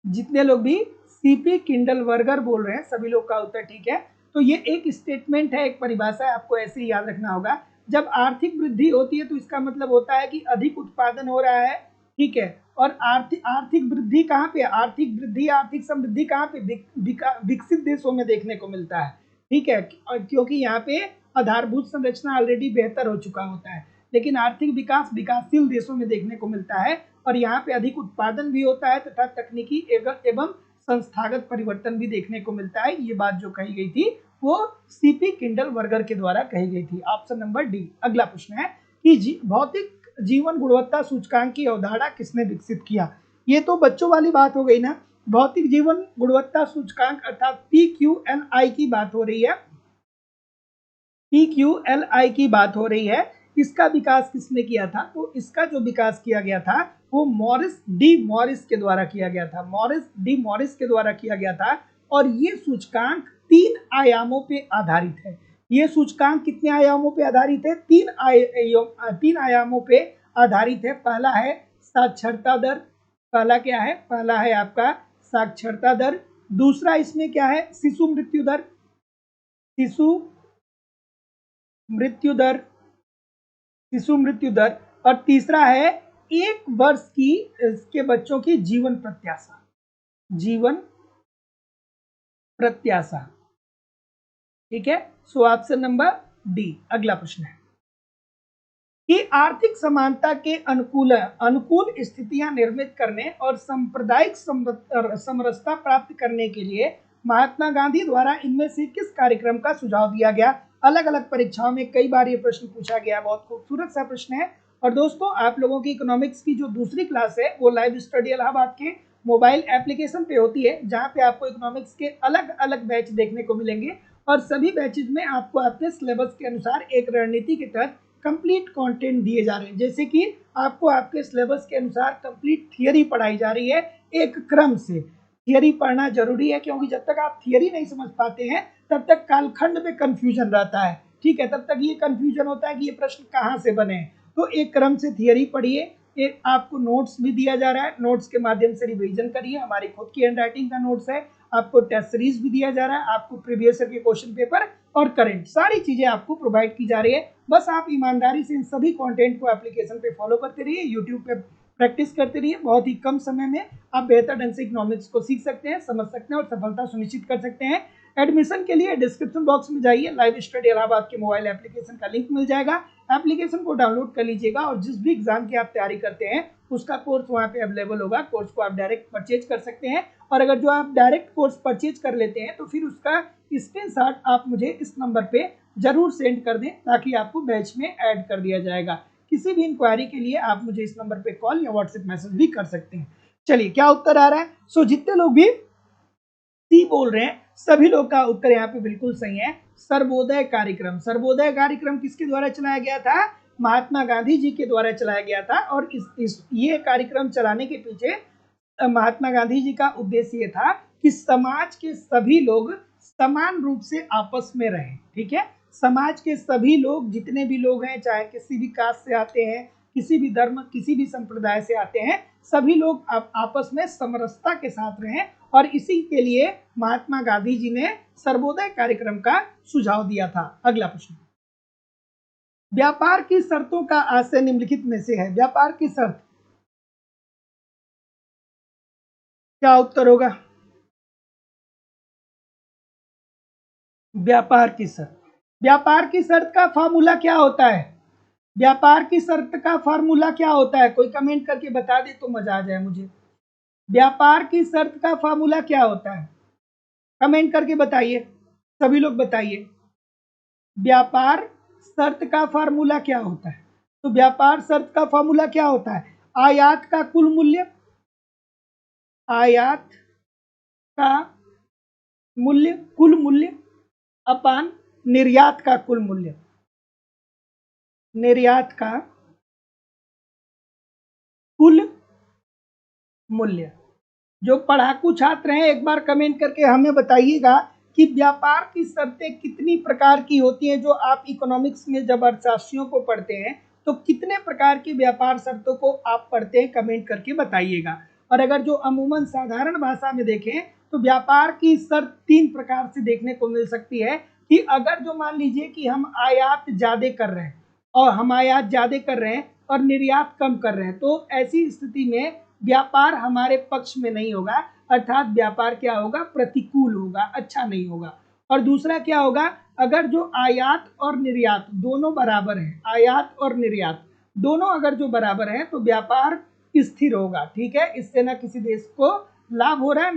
जितने लोग भी सीपी किंडल वर्गर बोल रहे हैं सभी लोग का उत्तर ठीक है। तो ये एक स्टेटमेंट है, एक परिभाषा है, आपको ऐसे ही याद रखना होगा। जब आर्थिक वृद्धि होती है तो इसका मतलब होता है कि अधिक उत्पादन हो रहा है, ठीक है। और आर्थिक आर्थिक वृद्धि कहाँ पे, आर्थिक वृद्धि आर्थिक समृद्धि कहाँ पे, विकसित देशों में देखने को मिलता है, ठीक है। क्योंकि यहाँ पे आधारभूत संरचना ऑलरेडी बेहतर हो चुका होता है। लेकिन आर्थिक विकास विकासशील देशों में देखने को मिलता है और यहाँ पे अधिक उत्पादन भी होता है तथा तकनीकी एवं संस्थागत परिवर्तन भी देखने को मिलता है। ये बात जो कही गई थी वो सीपी किंडल वर्गर के द्वारा कही गई थी। Option number D. अगला प्रश्न है कि भौतिक जीवन गुणवत्ता सूचकांक की अवधारणा किसने विकसित किया। ये तो बच्चों वाली बात हो गई ना, भौतिक जीवन गुणवत्ता सूचकांक अर्थात PQLI की बात हो रही है। PQLI की बात हो रही है। इसका विकास किसने किया था, तो इसका जो विकास किया गया था वो मॉरिस डी मॉरिस के द्वारा किया गया था, मॉरिस डी मॉरिस के द्वारा किया गया था। और ये सूचकांक 3 आयामों पे आधारित है। ये सूचकांक कितने आयामों पे आधारित है, 3 आयामों पे आधारित है। पहला है साक्षरता दर, पहला क्या है, पहला है आपका साक्षरता दर। दूसरा इसमें क्या है, शिशु मृत्यु दर, शिशु मृत्यु दर, शिशु मृत्यु दर। और तीसरा है 1 वर्ष की इसके बच्चों की जीवन प्रत्याशा, जीवन प्रत्याशा, ठीक है। So option number D. अगला प्रश्न है कि आर्थिक समानता के अनुकूल स्थितियां निर्मित करने और सांप्रदायिक समरसता प्राप्त करने के लिए महात्मा गांधी द्वारा इनमें से किस कार्यक्रम का सुझाव दिया गया। अलग अलग परीक्षाओं में कई बार ये प्रश्न पूछा गया, बहुत खूबसूरत सा प्रश्न है। और दोस्तों आप लोगों की इकोनॉमिक्स की जो दूसरी क्लास है वो लाइव स्टडी इलाहाबाद के मोबाइल एप्लीकेशन पे होती है, जहाँ पे आपको इकोनॉमिक्स के अलग अलग बैच देखने को मिलेंगे। और सभी बैचेज में आपको आपके सिलेबस के अनुसार एक रणनीति के तहत कंप्लीट कंटेंट दिए जा रहे हैं। जैसे कि आपको आपके सिलेबस के अनुसार कंप्लीट थियरी पढ़ाई जा रही है एक क्रम से। थियरी पढ़ना जरूरी है क्योंकि जब तक आप थियरी नहीं समझ पाते हैं तब तक कालखंड में कंफ्यूजन रहता है, ठीक है। तब तक ये कंफ्यूजन होता है कि ये प्रश्न कहाँ से बने। तो एक क्रम से थियरी पढ़िए, एक आपको नोट्स भी दिया जा रहा है, नोट्स के माध्यम से रिवीजन करिए। हमारी खुद की हैंड राइटिंग का नोट्स है, आपको टेस्ट सीरीज भी दिया जा रहा है, आपको प्रीवियस ईयर के क्वेश्चन पेपर और करंट सारी चीजें आपको प्रोवाइड की जा रही है। बस आप ईमानदारी से इन सभी कंटेंट को एप्लीकेशन पे फॉलो करते रहिए, यूट्यूब पे प्रैक्टिस करते रहिए। बहुत ही कम समय में आप बेहतर ढंग से इकोनॉमिक्स को सीख सकते हैं, समझ सकते हैं और सफलता सुनिश्चित कर सकते हैं। एडमिशन के लिए डिस्क्रिप्शन बॉक्स में जाइए, लाइव स्टडी इलाहाबाद के मोबाइल एप्लीकेशन का लिंक मिल जाएगा। एप्लीकेशन को डाउनलोड कर लीजिएगा और जिस भी एग्जाम की आप तैयारी करते हैं उसका कोर्स वहाँ पे अवेलेबल होगा। कोर्स को आप डायरेक्ट परचेज कर सकते हैं और अगर जो आप डायरेक्ट कोर्स परचेज कर लेते हैं तो फिर उसका स्क्रीनशॉट आप मुझे इस नंबर पे जरूर सेंड कर दें ताकि आपको बैच में ऐड कर दिया जाएगा। किसी भी इंक्वायरी के लिए आप मुझे इस नंबर पे कॉल या व्हाट्सएप मैसेज भी कर सकते हैं। चलिए क्या उत्तर आ रहा है। सो जितने लोग भी सी बोल रहे हैं सभी लोग का उत्तर यहाँ पे बिल्कुल सही है। सर्वोदय कार्यक्रम, सर्वोदय कार्यक्रम किसके द्वारा चलाया गया था, महात्मा गांधी जी के द्वारा चलाया गया था। और ये कार्यक्रम चलाने के पीछे महात्मा गांधी जी का उद्देश्य ये था कि समाज के सभी लोग समान रूप से आपस में रहें, ठीक है। समाज के सभी लोग जितने भी लोग हैं, चाहे किसी भी कास्ट से आते हैं, किसी भी धर्म किसी भी संप्रदाय से आते हैं, सभी लोग आपस में समरसता के साथ रहें। और इसी के लिए महात्मा गांधी जी ने सर्वोदय कार्यक्रम का सुझाव दिया था। अगला प्रश्न, व्यापार की शर्तों का आशय निम्नलिखित में से है। व्यापार की शर्त, क्या उत्तर होगा। व्यापार की शर्त, व्यापार की शर्त का फॉर्मूला क्या होता है, व्यापार की शर्त का फॉर्मूला क्या होता है, कोई कमेंट करके बता दे तो मजा आ जाए मुझे। व्यापार की शर्त का फॉर्मूला क्या होता है, कमेंट करके बताइए, सभी लोग बताइए। व्यापार शर्त का फॉर्मूला क्या होता है, तो व्यापार शर्त का फॉर्मूला क्या होता है, आयात का कुल मूल्य, आयात का मूल्य कुल मूल्य अपान निर्यात का कुल मूल्य, निर्यात का कुल मूल्य। जो पढ़ाकू छात्र हैं एक बार कमेंट करके हमें बताइएगा कि व्यापार की शर्तें कितनी प्रकार की होती हैं। जो आप इकोनॉमिक्स में जब अर्थशास्त्रियों को पढ़ते हैं तो कितने प्रकार की व्यापार शर्तों को आप पढ़ते हैं, कमेंट करके बताइएगा। और अगर जो अमूमन साधारण भाषा में देखें तो व्यापार की शर्त 3 प्रकार से देखने को मिल सकती है कि अगर जो मान लीजिए कि हम आयात ज़्यादा कर रहे हैं और हम आयात ज़्यादा कर रहे हैं और निर्यात कम कर रहे हैं, तो ऐसी स्थिति में व्यापार हमारे पक्ष में नहीं होगा, अर्थात व्यापार क्या होगा, प्रतिकूल होगा, अच्छा नहीं होगा। और दूसरा क्या होगा, अगर जो आयात और निर्यात दोनों बराबर हैं, आयात और निर्यात दोनों अगर जो बराबर हैं तो व्यापार स्थिर होगा, ठीक है, इससे ना किसी देश को लाभ हो रहा है,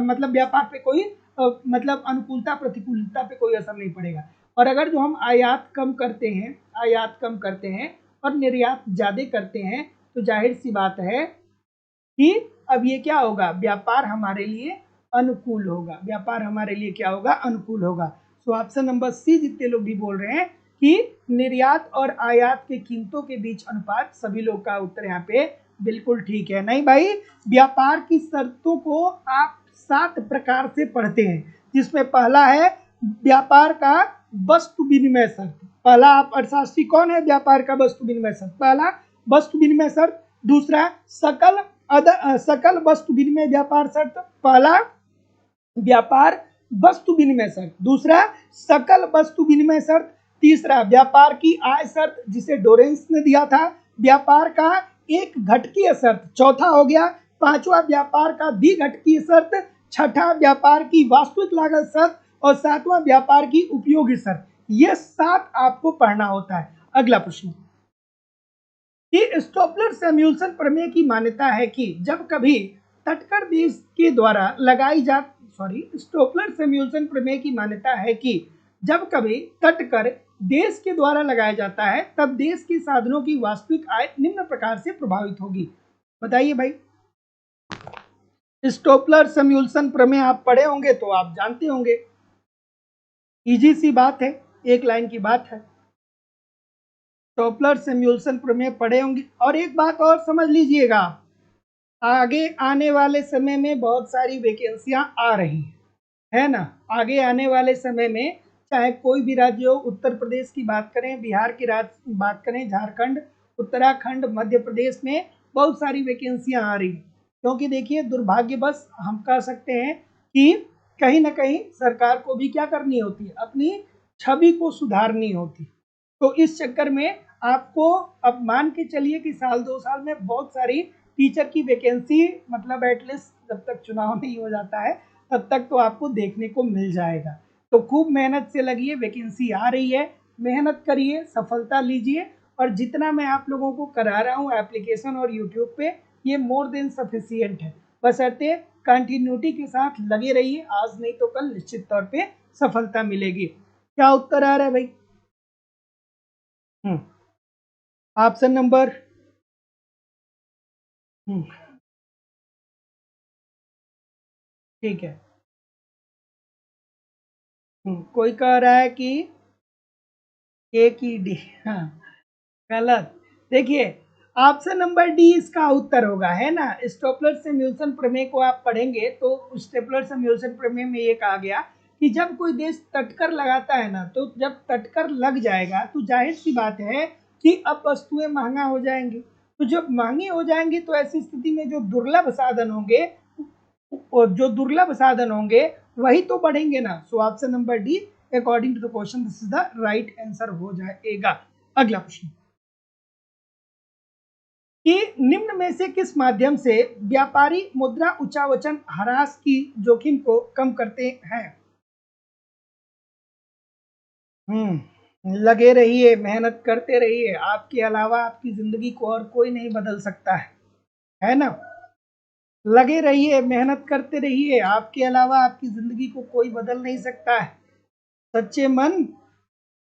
मतलब व्यापार पे कोई मतलब अनुकूलता प्रतिकूलता पे कोई असर नहीं पड़ेगा। और अगर जो हम आयात कम करते हैं, आयात कम करते हैं और निर्यात ज़्यादा करते हैं, तो जाहिर सी बात है कि अब ये क्या होगा, व्यापार हमारे लिए अनुकूल होगा, व्यापार हमारे लिए क्या होगा, अनुकूल होगा। तो ऑप्शन नंबर सी जितने लोग भी बोल रहे हैं कि निर्यात और आयात के कीमतों के बीच अनुपात, सभी लोग का उत्तर यहाँ पे बिल्कुल ठीक है। नहीं भाई, व्यापार की शर्तों को आप 7 प्रकार से पढ़ते हैं, जिसमें पहला है व्यापार का वस्तु विनिमय शर्त। पहला आप अर्थशास्त्री कौन है, व्यापार का वस्तु विनिमय शर्त, पहला वस्तु विनिमय शर्त। दूसरा सकल वस्तु विनिमय व्यापार शर्त, पहला व्यापार वस्तु विनिमय शर्त, दूसरा सकल वस्तु विनिमय शर्त, तीसरा व्यापार की आय शर्त जिसे डोरेंस ने दिया था, व्यापार का एक घटकीय शर्त, चौथा हो गया, पांचवा व्यापार का द्विघटकीय शर्त, छठा व्यापार की वास्तविक लागत शर्त और सातवां व्यापार की उपयोगी शर्त। ये 7 आपको पढ़ना होता है। अगला प्रश्न, कि स्टोपलर-सैमुअल्सन प्रमेय की मान्यता है कि जब कभी तटकर देश के द्वारा लगाई जा स्टोपलर-सैमुअल्सन प्रमेय की मान्यता है कि जब कभी तटकर देश के द्वारा लगाया जाता है तब देश के साधनों की वास्तविक आय निम्न प्रकार से प्रभावित होगी। बताइए भाई, स्टोपलर-सैमुअल्सन प्रमेय आप पढ़े होंगे तो आप जानते होंगे, इजी सी बात है, एक लाइन की बात है। स्टोपलर-सैमुअल्सन प्रमेय पढ़े होंगे। और एक बात और समझ लीजिएगा, आगे आने वाले समय में बहुत सारी वैकेंसियां आ रही है ना, आगे आने वाले समय में चाहे कोई भी राज्य हो, उत्तर प्रदेश की बात करें, बिहार की राज्य बात करें, झारखंड, उत्तराखंड, मध्य प्रदेश में बहुत सारी वैकेंसियां आ रही, क्योंकि देखिए दुर्भाग्यवश हम कह सकते हैं कि कहीं ना कहीं सरकार को भी क्या करनी होती है, अपनी छवि को सुधारनी होती। तो इस चक्कर में आपको अब मान के चलिए कि साल 2 साल में बहुत सारी टीचर की वैकेंसी, मतलब एटलीस्ट जब तक चुनाव नहीं हो जाता है तब तक तो आपको देखने को मिल जाएगा। तो खूब मेहनत से लगिए, वैकेंसी आ रही है, मेहनत करिए, सफलता लीजिए। और जितना मैं आप लोगों को करा रहा हूँ एप्लीकेशन और यूट्यूब पे, ये मोर देन सफिशियंट है, बशर्ते कंटिन्यूटी के साथ लगे रहिए, आज नहीं तो कल निश्चित तौर पे सफलता मिलेगी। क्या उत्तर आ रहा है भाई? ऑप्शन नंबर ठीक है। कोई कह रहा है कि ए की डी, हाँ गलत। देखिए ऑप्शन नंबर डी इसका उत्तर होगा, है ना। स्टोपलर-सैमुअल्सन प्रमेय को आप पढ़ेंगे तो स्टोपलर-सैमुअल्सन प्रमेय में ये कहा गया कि जब कोई देश तटकर लगाता है ना, तो जब तटकर लग जाएगा तो जाहिर सी बात है कि अब वस्तुएं महंगा हो जाएंगी। तो जब महंगी हो जाएंगी तो ऐसी स्थिति में जो दुर्लभ साधन होंगे, वही तो बढ़ेंगे ना। So option number D according to the question this is the right answer हो जाएगा। अगला प्रश्न, कि निम्न में से किस माध्यम से व्यापारी मुद्रा उच्चावचन ह्रास की जोखिम को कम करते हैं? लगे रहिए, मेहनत करते रहिए, आपके अलावा आपकी जिंदगी को और कोई नहीं बदल सकता है ना। लगे रहिए, मेहनत करते रहिए, आपके अलावा आपकी जिंदगी को कोई बदल नहीं सकता है। सच्चे मन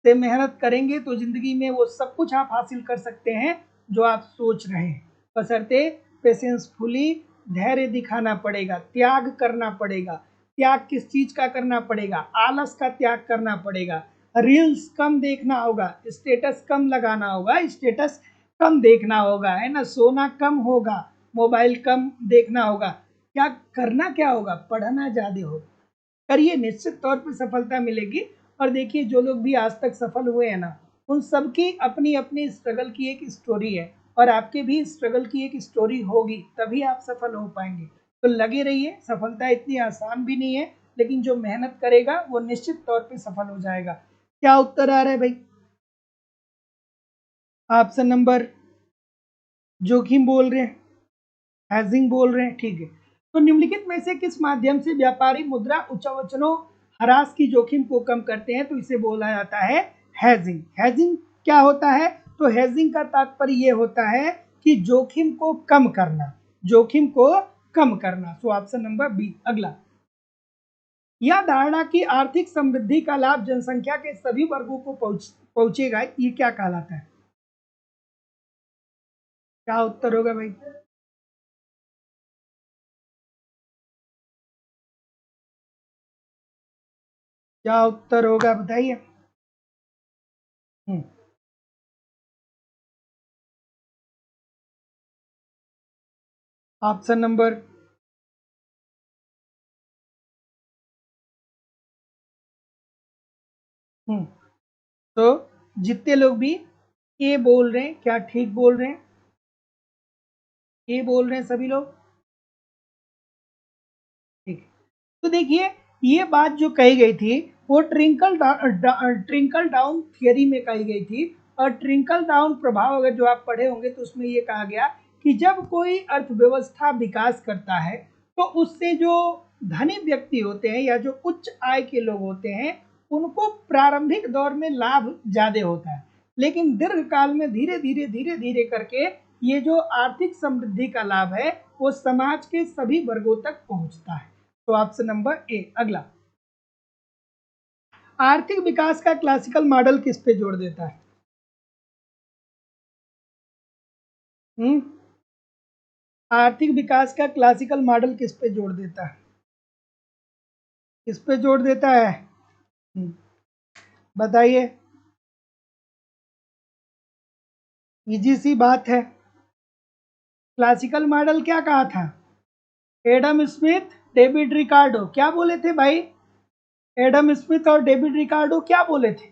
से मेहनत करेंगे तो जिंदगी में वो सब कुछ आप हासिल कर सकते हैं जो आप सोच रहे हैं, बशर्ते पेशेंसफुली धैर्य दिखाना पड़ेगा, त्याग करना पड़ेगा। त्याग किस चीज का करना पड़ेगा? आलस का त्याग करना पड़ेगा, रील्स कम देखना होगा, स्टेटस कम लगाना होगा, स्टेटस कम देखना होगा, है ना, सोना कम होगा, मोबाइल कम देखना होगा। क्या करना, क्या होगा, पढ़ना ज्यादा होगा। करिए, निश्चित तौर पर सफलता मिलेगी। और देखिए जो लोग भी आज तक सफल हुए हैं ना, उन सबकी अपनी अपनी स्ट्रगल की एक स्टोरी है, और आपके भी स्ट्रगल की एक स्टोरी होगी, तभी आप सफल हो पाएंगे। तो लगे रहिए, सफलता इतनी आसान भी नहीं है, लेकिन जो मेहनत करेगा वो निश्चित तौर पे सफल हो जाएगा। क्या उत्तर आ रहा है भाई? ऑप्शन नंबर, जोखिम बोल रहे हैं, हैजिंग बोल रहे हैं, ठीक है। तो निम्नलिखित में से किस माध्यम से व्यापारी मुद्रा उच्चावचनों ह्रास की जोखिम को कम करते हैं? तो इसे बोला जाता है हैजिंग। हैजिंग क्या होता है? तो हैजिंग का तात्पर्य ये होता है कि जोखिम को कम करना, जोखिम को कम करना। So option number B. अगला, यह धारणा कि आर्थिक समृद्धि का लाभ जनसंख्या के सभी वर्गों को पहुंचेगा, ये क्या कहलाता है? क्या उत्तर होगा भाई? क्या उत्तर होगा बताइए। ऑप्शन नंबर, तो जितने लोग भी ए बोल रहे हैं, क्या ठीक बोल रहे हैं? ए बोल रहे हैं सभी लोग, ठीक है। तो देखिए, ये बात जो कही गई थी वो ट्रिंकल डाउन थियरी में कही गई थी। और ट्रिंकल डाउन प्रभाव अगर जो आप पढ़े होंगे तो उसमें ये कहा गया कि जब कोई अर्थव्यवस्था विकास करता है तो उससे जो धनी व्यक्ति होते हैं या जो उच्च आय के लोग होते हैं उनको प्रारंभिक दौर में लाभ ज्यादा होता है, लेकिन दीर्घकाल में धीरे धीरे धीरे धीरे करके ये जो आर्थिक समृद्धि का लाभ है वो समाज के सभी वर्गों तक पहुंचता है। तो ऑप्शन नंबर ए। अगला, आर्थिक विकास का क्लासिकल मॉडल किस पे जोड़ देता है? हम्म आर्थिक विकास का क्लासिकल मॉडल किस पे जोड़ देता है? किस पे जोड़ देता है? हम्म, बताइए। इजी सी बात है। क्लासिकल मॉडल क्या कहा था? एडम स्मिथ, डेविड रिकार्डो, क्या बोले थे भाई? एडम स्मिथ और डेविड रिकार्डो क्या बोले थे?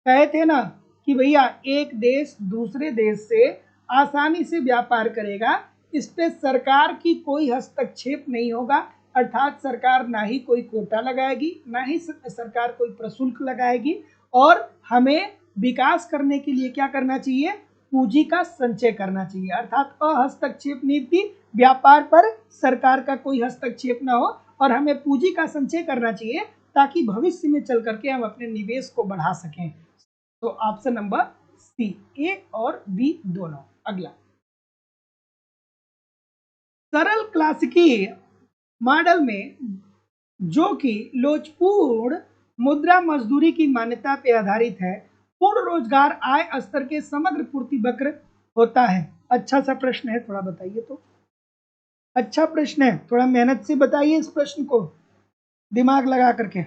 कहे थे ना कि भैया एक देश दूसरे देश से आसानी से व्यापार करेगा, इस पे सरकार की कोई हस्तक्षेप नहीं होगा, अर्थात सरकार ना ही कोई कोटा लगाएगी ना ही सरकार कोई प्रशुल्क लगाएगी, और हमें विकास करने के लिए क्या करना चाहिए? पूंजी का संचय करना चाहिए, अर्थात अहस्तक्षेप नीति, व्यापार पर सरकार का कोई हस्तक्षेप ना हो, और हमें पूंजी का संचय करना चाहिए ताकि भविष्य में चल करके हम अपने निवेश को बढ़ा सकें। तो ऑप्शन नंबर सी, ए और बी दोनों। अगला, सरल क्लासिकी मॉडल में जो कि लोचपूर्ण मुद्रा मजदूरी की मान्यता पे आधारित है, पूर्ण रोजगार आय स्तर के समग्र पूर्ति वक्र होता है। अच्छा सा प्रश्न है, थोड़ा बताइए तो। अच्छा प्रश्न है, थोड़ा मेहनत से बताइए इस प्रश्न को, दिमाग लगा करके।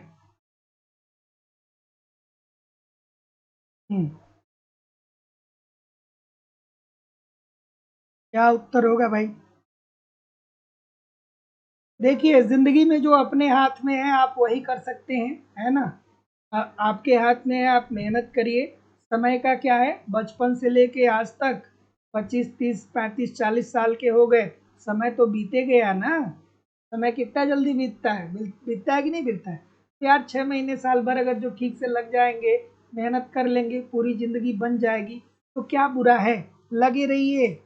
हम्म क्या उत्तर होगा भाई? देखिए, जिंदगी में जो अपने हाथ में है आप वही कर सकते हैं, है ना। आपके हाथ में है, आप मेहनत करिए। समय का क्या है, बचपन से लेके आज तक 25 30 35 40 साल के हो गए, समय तो बीते गया ना। समय कितना जल्दी बीतता है, बीतता है कि नहीं बीतता है? तो यार 6 महीने साल भर अगर जो ठीक से लग जाएंगे, मेहनत कर लेंगे, पूरी जिंदगी बन जाएगी, तो क्या बुरा है। लगे रहिए,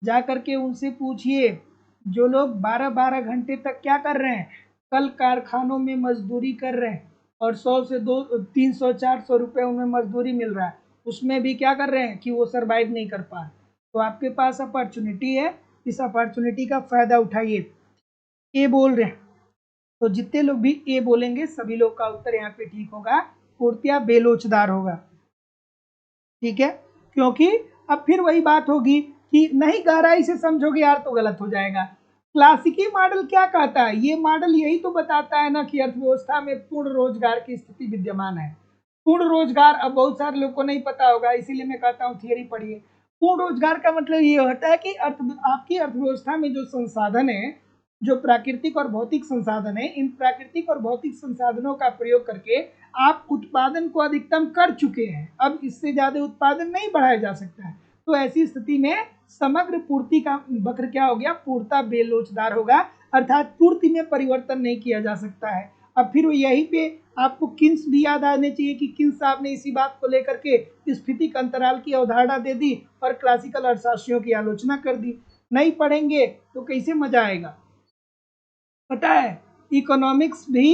जा करके उनसे पूछिए जो लोग 12 12 घंटे तक क्या कर रहे हैं, कल कारखानों में मजदूरी कर रहे हैं, और 100 से 200 300 400 रुपए उनमें मजदूरी मिल रहा है, उसमें भी क्या कर रहे हैं कि वो सरवाइव नहीं कर पा रहे। तो आपके पास अपॉर्चुनिटी है, इस अपॉर्चुनिटी का फायदा उठाइए। ए बोल रहे हैं, तो जितने लोग भी ए बोलेंगे सभी लोग का उत्तर यहाँ पे ठीक होगा, पूर्तिया बेलोचदार होगा। ठीक है, क्योंकि अब फिर वही बात होगी कि नहीं गहराई से समझोगे यार तो गलत हो जाएगा। क्लासिकी मॉडल क्या कहता है? ये मॉडल यही तो बताता है ना कि अर्थव्यवस्था में पूर्ण रोजगार की स्थिति विद्यमान है। पूर्ण रोजगार अब बहुत सारे लोग को नहीं पता होगा, इसीलिए मैं कहता हूँ थियरी पढ़िए। पूर्ण रोजगार का मतलब ये होता है कि आपकी अर्थव्यवस्था में जो संसाधन है जो प्राकृतिक और भौतिक संसाधन है, इन प्राकृतिक और भौतिक संसाधनों का प्रयोग करके आप उत्पादन को अधिकतम कर चुके हैं, अब इससे ज्यादा उत्पादन नहीं बढ़ाया जा सकता है। तो ऐसी स्थिति में समग्र पूर्ति का वक्र क्या हो गया, पूर्णतः बेलोचदार होगा, अर्थात पूर्ति में परिवर्तन नहीं किया जा सकता है। अब फिर यहीं पे आपको किन्स भी याद आने चाहिए कि किन्स साहब ने इसी बात को लेकर के स्फीतिक अंतराल की अवधारणा दे दी और क्लासिकल अर्थशास्त्रियों की आलोचना कर दी। नहीं पढ़ेंगे तो कैसे मजा आएगा। पता है इकोनॉमिक्स भी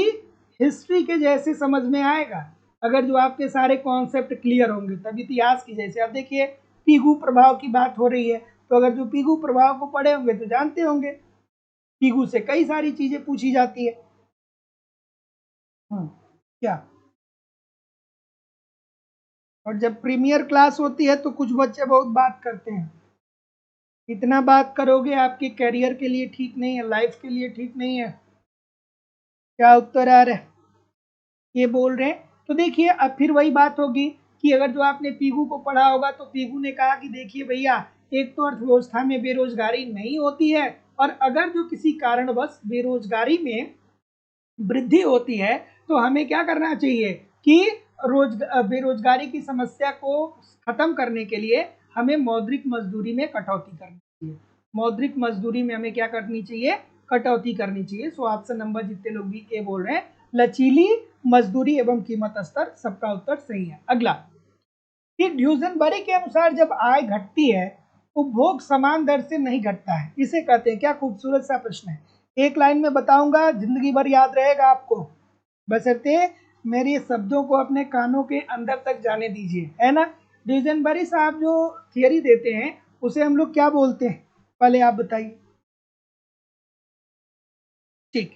हिस्ट्री के जैसे समझ में आएगा अगर जो आपके सारे कॉन्सेप्ट क्लियर होंगे, तब इतिहास की जैसे। अब देखिए पीगू प्रभाव की बात हो रही है, तो अगर जो पीगू प्रभाव को पढ़े होंगे तो जानते होंगे पीगू से कई सारी चीजें पूछी जाती है। क्या, और जब प्रीमियर क्लास होती है तो कुछ बच्चे बहुत बात करते हैं, इतना बात करोगे आपके करियर के लिए ठीक नहीं है, लाइफ के लिए ठीक नहीं है। क्या उत्तर आ रहा है, ये बोल रहे हैं। तो देखिए अब फिर वही बात होगी कि अगर जो आपने पीगू को पढ़ा होगा तो पीगू ने कहा कि देखिए भैया, एक तो अर्थव्यवस्था में बेरोजगारी नहीं होती है, और अगर जो किसी कारणवश बेरोजगारी में वृद्धि होती है तो हमें क्या करना चाहिए कि बेरोजगारी की समस्या को खत्म करने के लिए हमें मौद्रिक मजदूरी में कटौती करनी चाहिए। मौद्रिक मजदूरी में हमें क्या करनी चाहिए, कटौती करनी चाहिए। सो ऑप्शन नंबर जितने लोग भी ए बोल रहे हैं, लचीली मजदूरी एवं कीमत स्तर, सबका उत्तर सही है। अगला कि ड्यूजनबरी के अनुसार जब आय घटती है उपभोग समान दर से नहीं घटता है, इसे कहते हैं क्या। खूबसूरत सा प्रश्न है, एक लाइन में बताऊंगा, जिंदगी भर याद रहेगा आपको, बशर्ते मेरे शब्दों को अपने कानों के अंदर तक जाने दीजिए, है ना। ड्यूजनबरी साहब जो थियरी देते हैं उसे हम लोग क्या बोलते हैं, पहले आप बताइए। ठीक,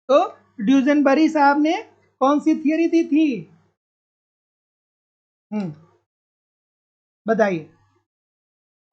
तो ड्यूजनबरी साहब ने कौन सी थियरी दी थी, बताइए।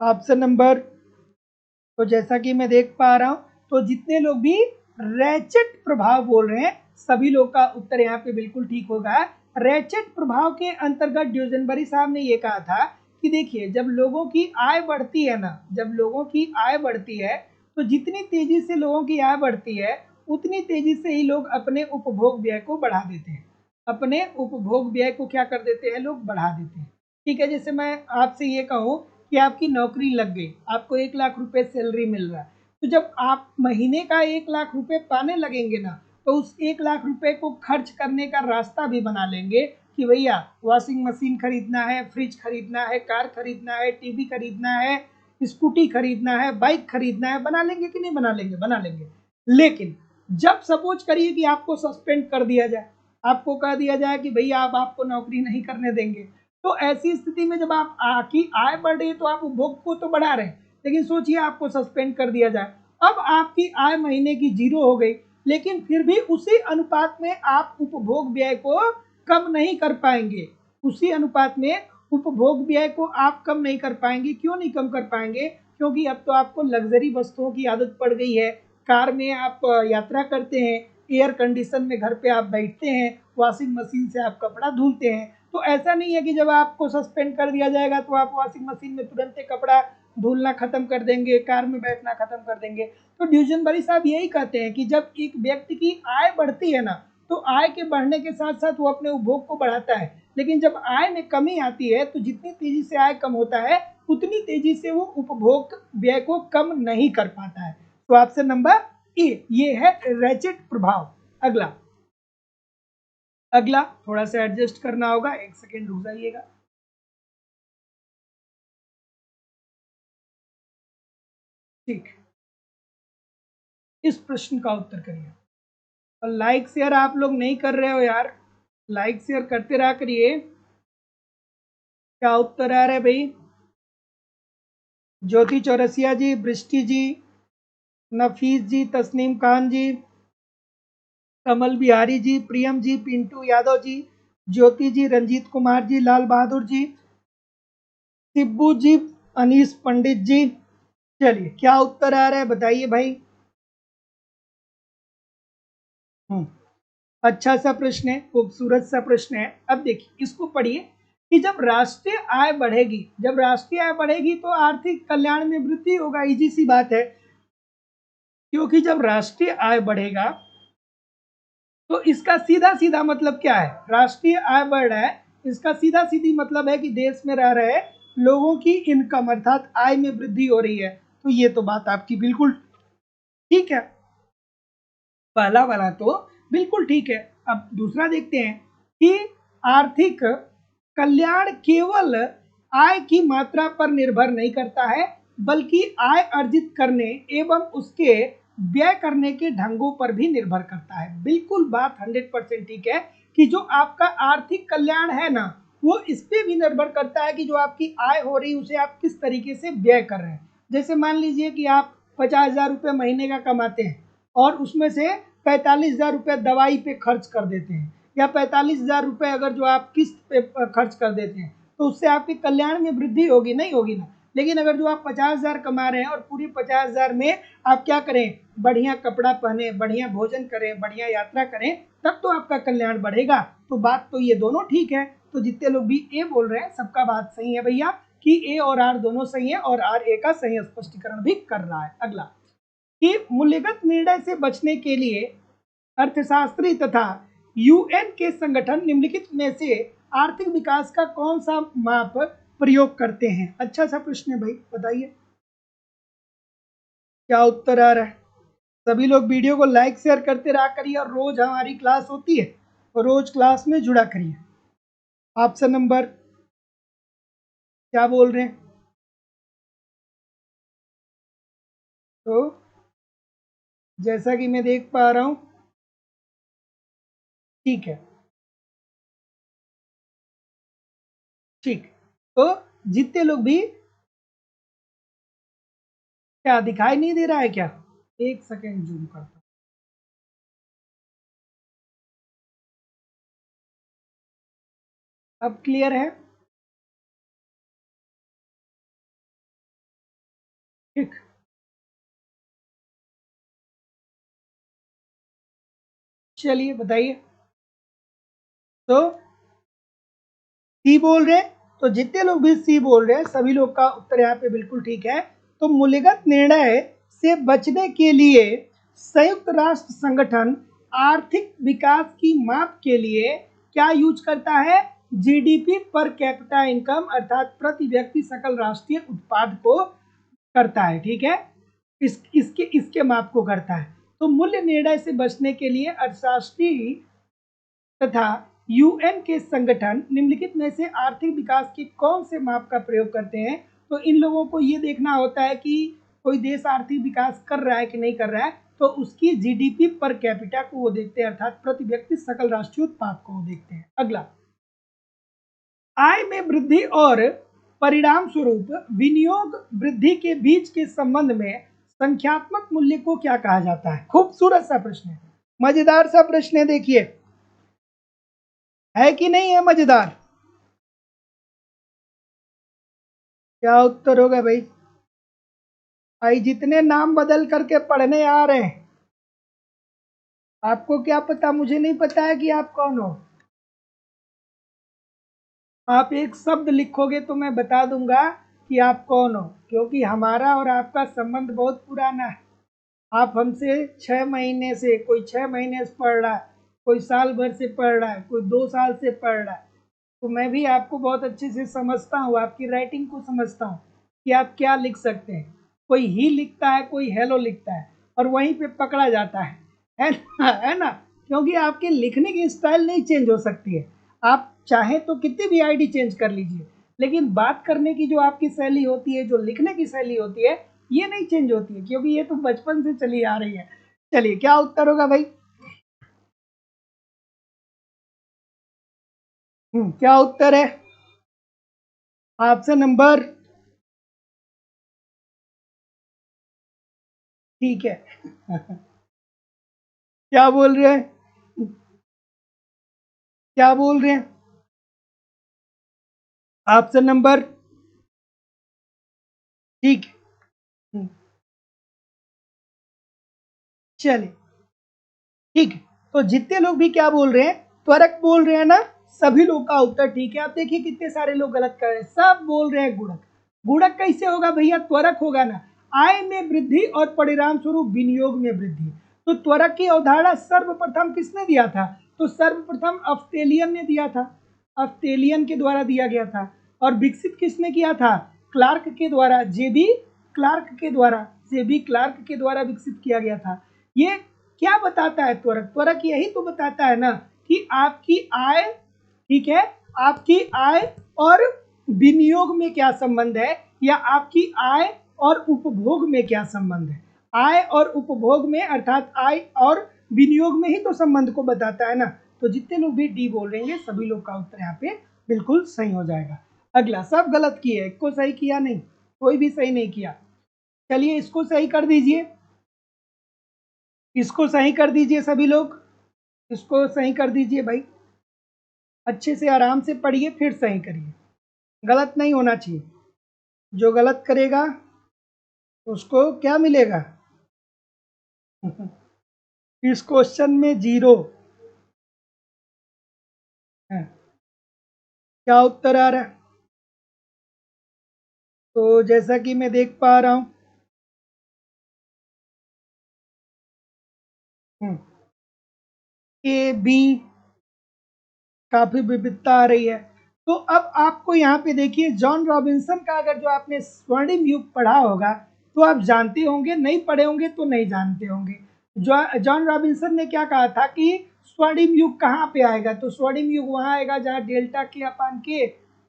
ऑप्शन नंबर, तो जैसा कि मैं देख पा रहा हूं, तो जितने लोग भी रैचेट प्रभाव बोल रहे हैं सभी लोग का उत्तर यहाँ पे बिल्कुल ठीक होगा। रैचेट प्रभाव के अंतर्गत ड्यूजनबरी साहब ने ये कहा था कि देखिए जब लोगों की आय बढ़ती है ना, जब लोगों की आय बढ़ती है तो जितनी तेजी से लोगों की आय बढ़ती है उतनी तेजी से ही लोग अपने उपभोग व्यय को बढ़ा देते हैं। अपने उपभोग व्यय को क्या कर देते हैं, लोग बढ़ा देते हैं। ठीक है, जैसे मैं आपसे ये कहूँ कि आपकी नौकरी लग गई, आपको 1 लाख रुपए सैलरी मिल रहा है, तो जब आप महीने का 1 लाख रुपए पाने लगेंगे ना, तो उस 1 लाख रुपए को खर्च करने का रास्ता भी बना लेंगे कि भैया वॉशिंग मशीन खरीदना है, फ्रिज खरीदना है, कार खरीदना है, टीवी खरीदना है, स्कूटी खरीदना है, बाइक खरीदना है। बना लेंगे कि नहीं बना लेंगे, बना लेंगे। लेकिन जब सपोज करिए कि आपको सस्पेंड कर दिया जाए, आपको कह दिया जाए कि भैया आप आपको नौकरी नहीं करने देंगे, तो ऐसी स्थिति में जब आप की आय बढ़ रही है तो आप उपभोग को तो बढ़ा रहे हैं, लेकिन सोचिए आपको सस्पेंड कर दिया जाए, अब आपकी आय महीने की 0 हो गई, लेकिन फिर भी उसी अनुपात में आप उपभोग व्यय को कम नहीं कर पाएंगे। उसी अनुपात में उपभोग व्यय को आप कम नहीं कर पाएंगे। क्यों नहीं कम कर पाएंगे, क्योंकि अब तो आपको लग्जरी वस्तुओं की आदत पड़ गई है। कार में आप यात्रा करते हैं, एयर कंडीशन में घर पे आप बैठते हैं, वॉशिंग मशीन से आप कपड़ा धुलते हैं। तो ऐसा नहीं है कि जब आपको सस्पेंड कर दिया जाएगा तो आप वॉशिंग मशीन में तुरंत कपड़ा धुलना खत्म कर देंगे, कार में बैठना खत्म कर देंगे। तो ड्यूजनबरी साहब यही कहते हैं कि जब एक व्यक्ति की आय बढ़ती है ना, तो आय के बढ़ने के साथ साथ वो अपने उपभोग को बढ़ाता है, लेकिन जब आय में कमी आती है तो जितनी तेजी से आय कम होता है उतनी तेजी से वो उपभोग व्यय को कम नहीं कर पाता है। तो ऑप्शन नंबर ए ये है रैचेट प्रभाव। अगला, अगला थोड़ा सा एडजस्ट करना होगा, 1 सेकेंड रुक जाइएगा। ठीक, इस प्रश्न का उत्तर करिए। और लाइक शेयर आप लोग नहीं कर रहे हो यार, लाइक शेयर करते रहा करिए। क्या उत्तर आ रहा है भाई, ज्योति चौरसिया जी, बृष्टि जी, नफीस जी, तस्नीम खान जी, कमल बिहारी जी, प्रियम जी, पिंटू यादव जी, ज्योति जी, रंजीत कुमार जी, लाल बहादुर जी, सिब्बू जी, अनीस पंडित जी। चलिए क्या उत्तर आ रहा है बताइए भाई। अच्छा सा प्रश्न है, खूबसूरत सा प्रश्न है। अब देखिए इसको पढ़िए कि जब राष्ट्रीय आय बढ़ेगी, जब राष्ट्रीय आय बढ़ेगी तो आर्थिक कल्याण में वृद्धि होगा, इजी सी बात है। क्योंकि जब राष्ट्रीय आय बढ़ेगा तो इसका सीधा सीधा मतलब क्या है, राष्ट्रीय आय बढ़ रहा है, इसका सीधा सीधी मतलब है कि देश में रह रहे लोगों की इनकम अर्थात आय में वृद्धि हो रही है। तो ये तो बात आपकी बिल्कुल ठीक है, पहला वाला तो बिल्कुल ठीक है। अब दूसरा देखते हैं कि आर्थिक कल्याण केवल आय की मात्रा पर निर्भर नहीं करता है, बल्कि आय अर्जित करने एवं उसके व्यय करने के ढंगों पर भी निर्भर करता है। बिल्कुल बात 100% ठीक है कि जो आपका आर्थिक कल्याण है ना, वो इस पे भी निर्भर करता है कि जो आपकी आय हो रही है उसे आप किस तरीके से व्यय कर रहे हैं। जैसे मान लीजिए कि आप 50,000 रुपये महीने का कमाते हैं और उसमें से 45,000 रुपये दवाई पे खर्च कर देते हैं, या 45,000 रुपये अगर जो आप किस्त पे खर्च कर देते हैं, तो उससे आपके कल्याण में वृद्धि होगी नहीं होगी ना। लेकिन अगर जो आप 50,000 कमा रहे हैं और पूरी 50,000 में आप क्या करें, बढ़िया कपड़ा पहने, बढ़िया भोजन करें, बढ़िया यात्रा करें, तब तो आपका कल्याण बढ़ेगा। तो बात तो ये दोनों ठीक है। तो जितने लोग भी ए बोल रहे हैं सबका बात सही है भैया, कि ए और आर दोनों सही है और आर ए का सही स्पष्टीकरण भी कर रहा है। अगला कि मूल्यगत निर्णय से बचने के लिए अर्थशास्त्री तथा यूएन के संगठन निम्नलिखित में से आर्थिक विकास का कौन सा माप प्रयोग करते हैं। अच्छा सा प्रश्न है भाई, बताइए क्या उत्तर आ रहा है। सभी लोग वीडियो को लाइक शेयर करते रहा करिए और रोज हमारी क्लास होती है तो रोज क्लास में जुड़ा करिए। ऑप्शन नंबर क्या बोल रहे हैं, तो जैसा कि मैं देख पा रहा हूं ठीक है, ठीक। तो जितने लोग भी, क्या दिखाई नहीं दे रहा है क्या, एक सेकेंड जूम करता हूं। अब क्लियर है, ठीक। चलिए बताइए, तो सी बोल रहे हैं, तो जितने लोग भी सी बोल रहे हैं सभी लोग का उत्तर यहाँ पे बिल्कुल ठीक है। तो मूल्यगत निर्णय से बचने के लिए संयुक्त राष्ट्र संगठन आर्थिक विकास की माप के लिए क्या यूज करता है, जीडीपी पर कैपिटा इनकम अर्थात प्रति व्यक्ति सकल राष्ट्रीय उत्पाद को करता है, ठीक है। इसके माप को करता है। तो मूल्य निर्णय से बचने के लिए अर्थशास्त्री तथा यूएन के संगठन निम्नलिखित में से आर्थिक विकास के कौन से माप का प्रयोग करते हैं। तो इन लोगों को ये देखना होता है कि कोई देश आर्थिक विकास कर रहा है कि नहीं कर रहा है, तो उसकी जीडीपी पर कैपिटा को वो देखते हैं अर्थात प्रति व्यक्ति सकल राष्ट्रीय उत्पाद को वो देखते हैं। अगला, आय में वृद्धि और परिणाम स्वरूप विनियोग वृद्धि के बीच के संबंध में संख्यात्मक मूल्य को क्या कहा जाता है। खूबसूरत सा प्रश्न है, मजेदार सा प्रश्न है, देखिए है कि नहीं है मजेदार। क्या उत्तर होगा भाई, भाई जितने नाम बदल करके पढ़ने आ रहे हैं, आपको क्या पता, मुझे नहीं पता है कि आप कौन हो। आप एक शब्द लिखोगे तो मैं बता दूंगा कि आप कौन हो, क्योंकि हमारा और आपका संबंध बहुत पुराना है। आप हमसे 6 महीने से, कोई 6 महीने से पढ़ रहा है, कोई साल भर से पढ़ रहा है, कोई 2 साल से पढ़ रहा है। तो मैं भी आपको बहुत अच्छे से समझता हूँ, आपकी राइटिंग को समझता हूँ कि आप क्या लिख सकते हैं। कोई ही लिखता है, कोई हेलो लिखता है और वहीं पे पकड़ा जाता है ना, है ना। क्योंकि आपके लिखने की स्टाइल नहीं चेंज हो सकती है, आप चाहें तो कितनी भी आईडी चेंज कर लीजिए, लेकिन बात करने की जो आपकी शैली होती है, जो लिखने की शैली होती है, ये नहीं चेंज होती है, क्योंकि ये तो बचपन से चली आ रही है। चलिए क्या उत्तर होगा भाई, क्या उत्तर है, ऑप्शन नंबर ठीक है। क्या बोल रहे हैं, क्या बोल रहे हैं, ऑप्शन नंबर ठीक है। चलिए ठीक है, तो जितने लोग भी क्या बोल रहे हैं, त्वरक बोल रहे हैं ना, सभी लोग का उत्तर ठीक है। आप देखिए कितने सारे लोग गलत कर रहे हैं, सब बोल रहे हैं गुणक। गुणक कैसे होगा भैया, त्वरक होगा ना। आय में वृद्धि और परिणाम स्वरूप विनियोग में वृद्धि। तो त्वरक की अवधारणा सर्वप्रथम किसने दिया था? तो सर्वप्रथम ऑस्ट्रेलियन ने दिया था, ऑस्ट्रेलियन के द्वारा दिया गया था। और विकसित किसने किया था? क्लार्क के द्वारा, जेबी क्लार्क के द्वारा, जेबी क्लार्क के द्वारा विकसित किया गया था। ये क्या बताता है त्वरक? त्वरक यही तो बताता है ना कि आपकी आय, ठीक है, आपकी आय और विनियोग में क्या संबंध है, या आपकी आय और उपभोग में क्या संबंध है। आय और उपभोग में, अर्थात आय और विनियोग में ही तो संबंध को बताता है ना। तो जितने लोग भी डी बोल रहे हैं सभी लोग का उत्तर यहाँ पे बिल्कुल सही हो जाएगा। अगला, सब गलत किए, इसको सही किया नहीं, कोई भी सही नहीं किया। चलिए इसको सही कर दीजिए, इसको सही कर दीजिए सभी लोग, इसको सही कर दीजिए भाई, अच्छे से आराम से पढ़िए फिर सही करिए, गलत नहीं होना चाहिए। जो गलत करेगा उसको क्या मिलेगा? इस क्वेश्चन में 0 है। क्या उत्तर आ रहा है? तो जैसा कि मैं देख पा रहा हूँ, ए बी काफी विविधता आ रही है। तो अब आपको यहाँ पे देखिए, जॉन रॉबिन्सन का अगर जो आपने स्वर्णिम युग पढ़ा होगा तो आप जानते होंगे, नहीं पढ़े होंगे तो नहीं जानते होंगे। जॉन रॉबिन्सन ने क्या कहा था कि स्वर्णिम युग कहाँ पे आएगा? तो स्वर्णिम युग वहाँ आएगा जहाँ delta K upon K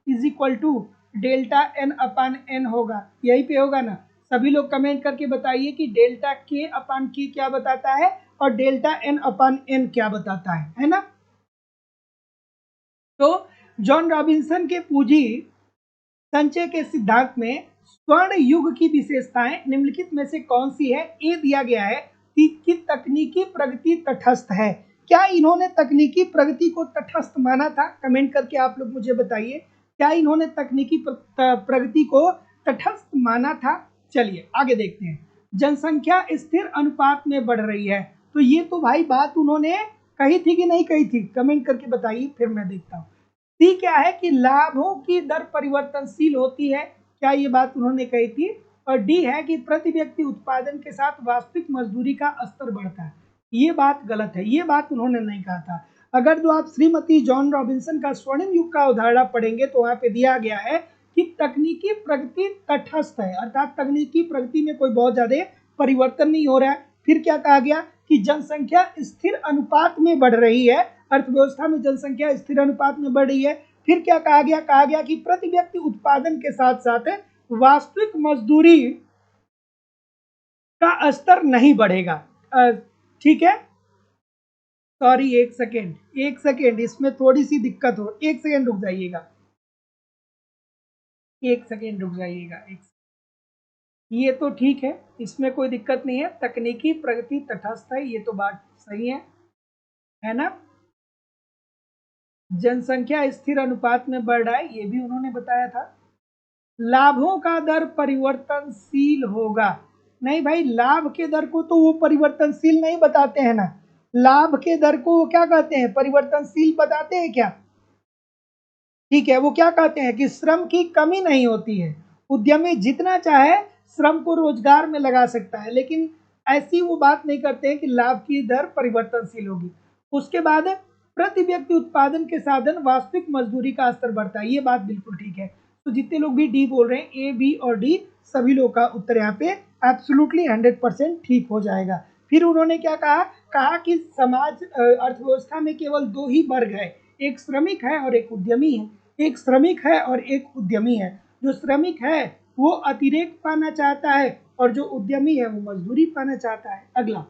is equal to delta N upon N होगा, यही पे होगा ना। सभी लोग कमेंट करके बताइए कि डेल्टा के अपान के क्या बताता है और डेल्टा एन अपान एन क्या बताता है ना। तो जॉन रॉबिन्सन के पूंजी संचय के सिद्धांत में स्वर्ण युग की विशेषताएं निम्नलिखित में से कौन सी है? ए दिया गया है कि तकनीकी प्रगति तटस्थ है। क्या इन्होंने तकनीकी प्रगति को तटस्थ माना था? कमेंट करके आप लोग मुझे बताइए, क्या इन्होंने तकनीकी प्रगति को तटस्थ माना था? चलिए आगे देखते हैं। जनसंख्या स्थिर अनुपात में बढ़ रही है, तो ये तो भाई बात उन्होंने कही थी कि नहीं कही थी? कमेंट करके बताइए फिर मैं देखता हूँ। सी क्या है कि लाभों की दर परिवर्तनशील होती है, क्या ये बात उन्होंने कही थी? और डी है कि प्रति व्यक्ति उत्पादन के साथ वास्तविक मजदूरी का स्तर बढ़ता है, ये बात गलत है, ये बात उन्होंने नहीं कहा था। अगर जो आप श्रीमती जॉन रॉबिन्सन का स्वर्णिम युग का उदाहरण पढ़ेंगे तो वहां पे दिया गया है कि तकनीकी प्रगति तटस्थ है, अर्थात तकनीकी प्रगति में कोई बहुत ज्यादा परिवर्तन नहीं हो रहा है। फिर क्या कहा गया कि जनसंख्या स्थिर अनुपात में बढ़ रही है, अर्थव्यवस्था में जनसंख्या स्थिर अनुपात में बढ़ रही है। फिर क्या कहा गया? कहा गया कि प्रति व्यक्ति उत्पादन के साथ साथ वास्तविक मजदूरी का स्तर नहीं बढ़ेगा। ठीक है, सॉरी एक सेकेंड, एक सेकेंड, इसमें थोड़ी सी दिक्कत हो, एक सेकेंड रुक जाइएगा, एक सेकेंड रुक जाइएगा, ये तो ठीक है, इसमें कोई दिक्कत नहीं है, तकनीकी प्रगति तटस्थ है, ये तो बात सही है ना। जनसंख्या स्थिर अनुपात में बढ़ रहा है, ये भी उन्होंने बताया था। लाभों का दर परिवर्तनशील होगा, नहीं भाई, लाभ के दर को तो वो परिवर्तनशील नहीं बताते हैं ना, लाभ के दर को वो क्या कहते हैं? परिवर्तनशील बताते हैं क्या? ठीक है, वो क्या कहते हैं कि श्रम की कमी नहीं होती है, उद्यमी जितना चाहे श्रम को रोजगार में लगा सकता है, लेकिन ऐसी वो बात नहीं करते हैं कि लाभ की दर परिवर्तनशील होगी। उसके बाद प्रति व्यक्ति उत्पादन के साधन वास्तविक मजदूरी का स्तर बढ़ता है, ये बात बिल्कुल ठीक है। तो जितने लोग भी डी बोल रहे हैं, ए बी और डी सभी लोग का उत्तर यहाँ पे एब्सोल्युटली 100% ठीक हो जाएगा। फिर उन्होंने क्या कहा? कहा कि समाज अर्थव्यवस्था में केवल दो ही वर्ग है, एक श्रमिक है और एक उद्यमी है। एक श्रमिक है और एक उद्यमी है। जो श्रमिक है वो अतिरिक्त पाना चाहता है और जो उद्यमी है वो मजदूरी पाना चाहता है। अगला,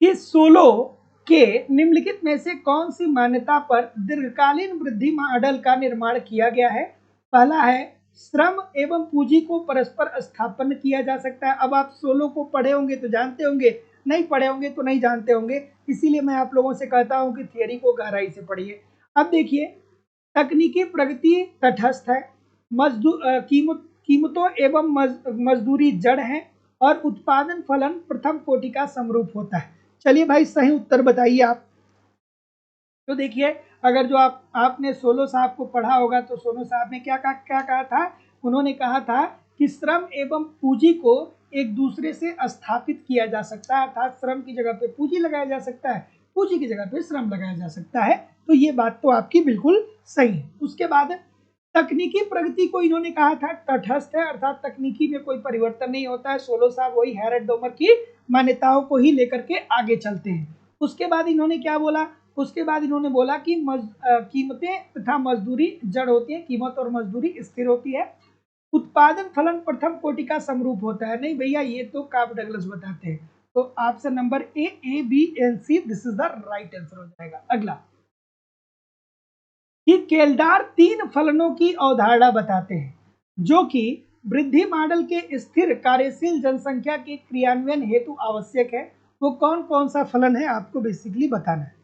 कि सोलो के निम्नलिखित में से कौन सी मान्यता पर दीर्घकालीन वृद्धि मॉडल का निर्माण किया गया है? पहला है श्रम एवं पूंजी को परस्पर स्थापन किया जा सकता है। अब आप सोलो को पढ़े होंगे तो जानते होंगे, नहीं पढ़े होंगे तो नहीं जानते होंगे, इसीलिए मैं आप लोगों से कहता हूं कि थियरी को गहराई से पढ़िए। अब देखिए, तकनीकी प्रगति तटस्थ है, कीमतों एवं मजदूरी जड़ है और उत्पादन फलन प्रथम कोटि का समरूप होता है। चलिए भाई सही उत्तर बताइए आप। तो देखिए, अगर जो आपने सोलो साहब को पढ़ा होगा तो सोलो साहब ने क्या कहा था? उन्होंने कहा था कि श्रम एवं पूंजी को एक दूसरे से स्थापित किया जा सकता है, अर्थात श्रम की जगह पे पूंजी लगाया जा सकता है, पूंजी की जगह पे श्रम लगाया जा सकता है। तो ये बात तो आपकी बिल्कुल सही है। उसके बाद तकनीकी प्रगति को इन्होंने कहा था तटस्थ है, अर्थात तकनीकी में कोई परिवर्तन नहीं होता है। सोलो साहब वही हैरट डोमर की मान्यताओं को ही लेकर के आगे चलते हैं। उसके बाद इन्होंने क्या बोला, उसके बाद इन्होंने बोला कि कीमतें तथा मजदूरी जड़ होती है, कीमत और मजदूरी स्थिर होती है। उत्पादन फलन प्रथम कोटि का समरूप होता है। नहीं भैया, ये तो कार्प डगलस बताते हैं। तो option number A B and C this is the right answer हो जाएगा। अगला कि केल्डार 3 फलनों की अवधारणा बताते हैं जो कि वृद्धि मॉडल के स्थिर कार्यशील जनसंख्या के क्रियान्वयन हेतु आवश्यक है। वो कौन कौन सा फलन है आपको बेसिकली बताना है।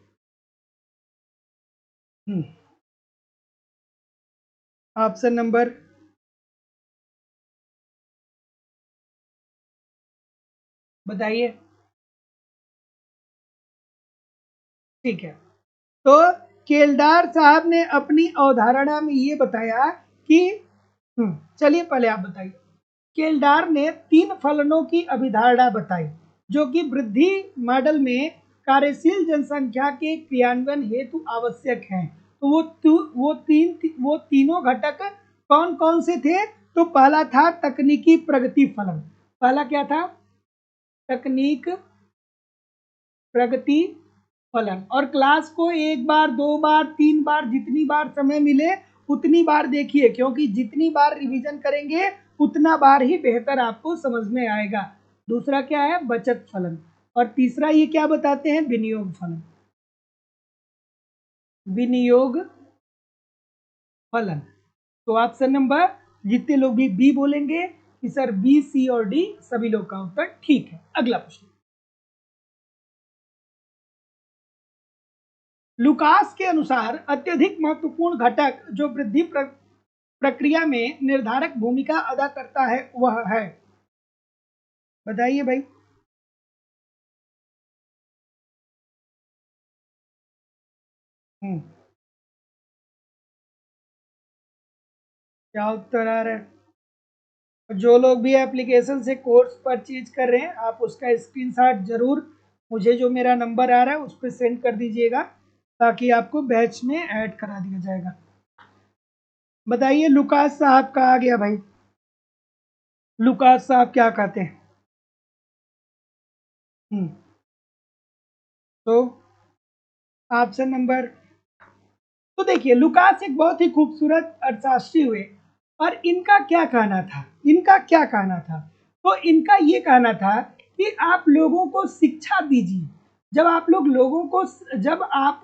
ऑप्शन नंबर बताइए। ठीक है, तो केल्डार साहब ने अपनी अवधारणा में ये बताया कि चलिए पहले आप बताइए। केल्डार ने 3 फलनों की अभिधारणा बताई जो कि वृद्धि मॉडल में कार्यशील जनसंख्या के क्रियान्वयन हेतु आवश्यक हैं। तो वो तीनों घटक कौन कौन से थे? तो पहला था तकनीकी प्रगति फलन। पहला क्या था? तकनीक प्रगति फलन। और क्लास को 1 बार 2 बार 3 बार जितनी बार समय मिले उतनी बार देखिए, क्योंकि जितनी बार रिवीजन करेंगे उतना बार ही बेहतर आपको समझ में आएगा। दूसरा क्या है? बचत फलन। और तीसरा ये क्या बताते हैं? विनियोग फलन। विनियोग फलन। तो ऑप्शन नंबर, जितने लोग भी बी बोलेंगे कि सर बी सी और डी, सभी लोग का उत्तर ठीक है। अगला प्रश्न, लुकास के अनुसार अत्यधिक महत्वपूर्ण घटक जो वृद्धि प्रक्रिया में निर्धारक भूमिका अदा करता है वह है, बताइए भाई। क्या उत्तर आ रहा है? जो लोग भी एप्लीकेशन से कोर्स परचेज कर रहे हैं आप उसका स्क्रीनशॉट जरूर मुझे जो मेरा नंबर आ रहा है उस पर सेंड कर दीजिएगा, ताकि आपको बैच में ऐड करा दिया जाएगा। बताइए लुकास साहब का आ गया भाई। लुकास साहब क्या कहते हैं? तो ऑप्शन नंबर, तो देखिए लुकास एक बहुत ही खूबसूरत अर्थशास्त्री हुए और इनका क्या कहना था? इनका क्या कहना था? तो इनका ये कहना था कि आप लोगों को शिक्षा दीजिए। जब आप लोग लोगों को, जब आप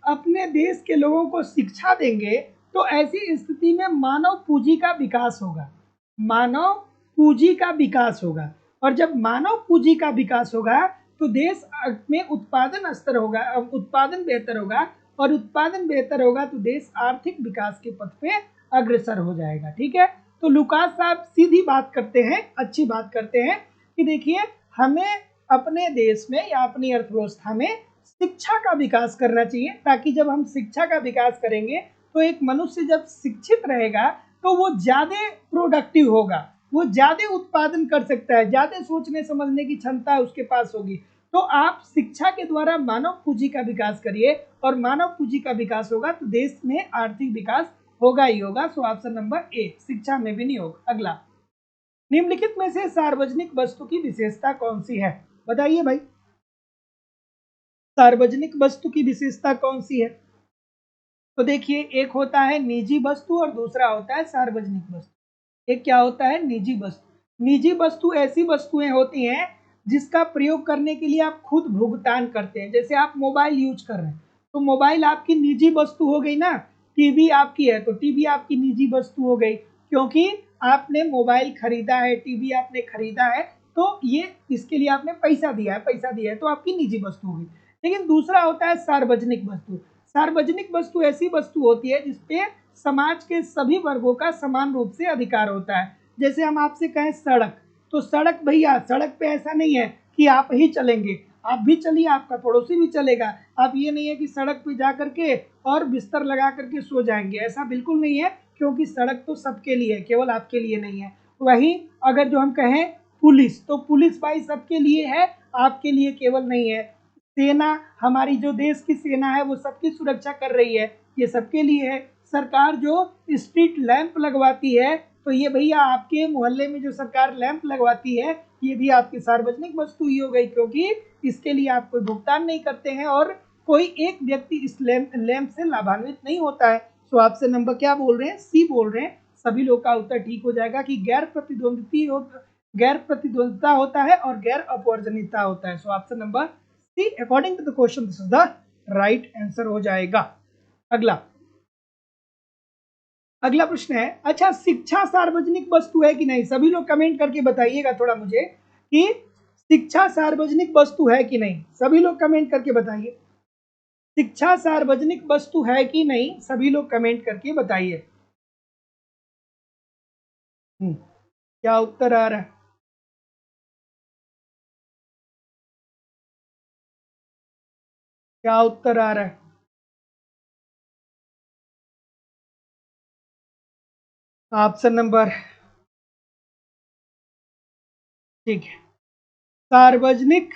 अपने देश के लोगों को शिक्षा देंगे तो ऐसी स्थिति में मानव पूंजी का विकास होगा। मानव पूंजी का विकास होगा, और जब मानव पूंजी का विकास होगा तो देश में उत्पादन स्तर होगा, उत्पादन बेहतर होगा, और उत्पादन बेहतर होगा तो देश आर्थिक विकास के पथ पे अग्रसर हो जाएगा। ठीक है, तो लुकास साहब सीधी बात करते हैं, अच्छी बात करते हैं कि देखिए हमें अपने देश में या अपनी अर्थव्यवस्था में शिक्षा का विकास करना चाहिए, ताकि जब हम शिक्षा का विकास करेंगे तो एक मनुष्य जब शिक्षित रहेगा तो वो ज्यादा प्रोडक्टिव होगा, वो ज्यादा उत्पादन कर सकता है, ज्यादा सोचने समझने की क्षमता उसके पास होगी। तो आप शिक्षा के द्वारा मानव पूंजी का विकास करिए, और मानव पूंजी का विकास होगा तो देश में आर्थिक विकास होगा ही होगा। सो ऑप्शन नंबर ए, शिक्षा में विनियोग। अगला, निम्नलिखित में से सार्वजनिक वस्तु की विशेषता कौन सी है? बताइए भाई, सार्वजनिक वस्तु की विशेषता कौन सी है? तो देखिए, एक होता है निजी वस्तु और दूसरा होता है सार्वजनिक वस्तु। एक क्या होता है? निजी वस्तु। निजी वस्तु ऐसी वस्तुएं होती हैं जिसका प्रयोग करने के लिए आप खुद भुगतान करते हैं। जैसे आप मोबाइल यूज कर रहे हैं तो मोबाइल आपकी निजी वस्तु हो गई ना। टीवी आपकी है तो टीवी आपकी निजी वस्तु हो गई, क्योंकि आपने मोबाइल खरीदा है, टीवी आपने खरीदा है, तो ये इसके लिए आपने पैसा दिया है, पैसा दिया है तो आपकी निजी वस्तु हो गई। लेकिन दूसरा होता है सार्वजनिक वस्तु। सार्वजनिक वस्तु ऐसी वस्तु होती है जिसपे समाज के सभी वर्गों का समान रूप से अधिकार होता है। जैसे हम आपसे कहें सड़क, तो सड़क भैया, सड़क पे ऐसा नहीं है कि आप ही चलेंगे, आप भी चलिए, आपका पड़ोसी भी चलेगा। आप ये नहीं है कि सड़क पे जा करके और बिस्तर लगा करके सो जाएंगे, ऐसा बिल्कुल नहीं है, क्योंकि सड़क तो सबके लिए है, केवल आपके लिए नहीं है। वही अगर जो हम कहें पुलिस, तो पुलिस भाई सबके लिए है, आपके लिए केवल नहीं है। सेना, हमारी जो देश की सेना है वो सबकी सुरक्षा कर रही है, ये सबके लिए है। सरकार जो स्ट्रीट लैंप लगवाती है, तो ये भैया आपके मोहल्ले में जो सरकार लैंप लगवाती है, ये भी आपकी सार्वजनिक वस्तु ही हो गई, क्योंकि इसके लिए आप कोई भुगतान नहीं करते हैं और कोई एक व्यक्ति इस लैंप से लाभान्वित नहीं होता है। तो आपसे नंबर क्या बोल रहे हैं, सी बोल रहे हैं। सभी लोग का उत्तर ठीक हो जाएगा कि गैर प्रतिद्वंदिता होता है और गैर अपवर्जनीयता होता है। So option number C according to the question this is the right answer हो जाएगा। अगला प्रश्न है, अच्छा शिक्षा सार्वजनिक वस्तु है कि नहीं? सभी लोग कमेंट करके बताइएगा थोड़ा मुझे कि शिक्षा सार्वजनिक वस्तु है कि नहीं। सभी लोग कमेंट करके बताइए, शिक्षा सार्वजनिक वस्तु है कि नहीं? सभी लोग कमेंट करके बताइए। क्या उत्तर आ रहा है? क्या उत्तर आ रहा है? ऑप्शन नंबर, ठीक है, सार्वजनिक,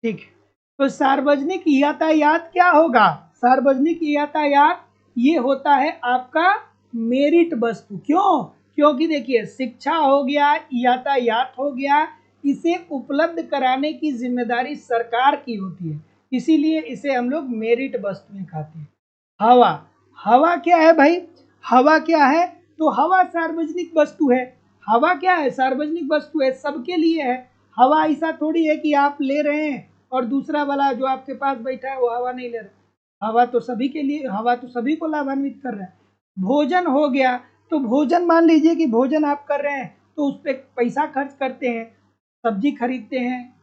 ठीक है। तो सार्वजनिक यातायात क्या होगा? सार्वजनिक यातायात ये होता है आपका मेरिट वस्तु। क्यों? क्योंकि देखिए शिक्षा हो गया, यातायात हो गया, इसे उपलब्ध कराने की जिम्मेदारी सरकार की होती है, इसीलिए इसे हम लोग मेरिट वस्तुएं कहते हैं। हवा, हवा क्या है भाई? हवा क्या है? तो हवा सार्वजनिक वस्तु है। हवा क्या है? सार्वजनिक वस्तु है, सबके लिए है। हवा ऐसा थोड़ी है कि आप ले रहे हैं और दूसरा वाला जो आपके पास बैठा है वो हवा नहीं ले रहा। हवा तो सभी के लिए, हवा तो सभी को लाभान्वित कर रहा है। भोजन हो गया, तो भोजन मान लीजिए कि भोजन आप कर रहे हैं तो उस पर पैसा खर्च करते हैं, सब्जी खरीदते हैं,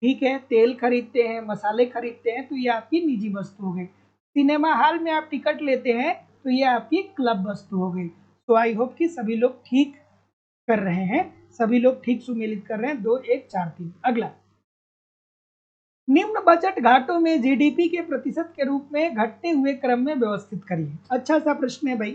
ठीक है, तेल खरीदते हैं, मसाले खरीदते हैं, तो ये आपकी निजी वस्तु हो गई। सिनेमा हॉल में आप टिकट लेते हैं तो ये आपकी क्लब वस्तु हो गई। तो आई होप कि सभी लोग ठीक कर रहे हैं, सभी लोग ठीक सुमेलित कर रहे हैं। 2 1 4 3। अगला, निम्न बजट घाटों में जीडीपी के प्रतिशत के रूप में घटते हुए क्रम में व्यवस्थित करिए। अच्छा सा प्रश्न है भाई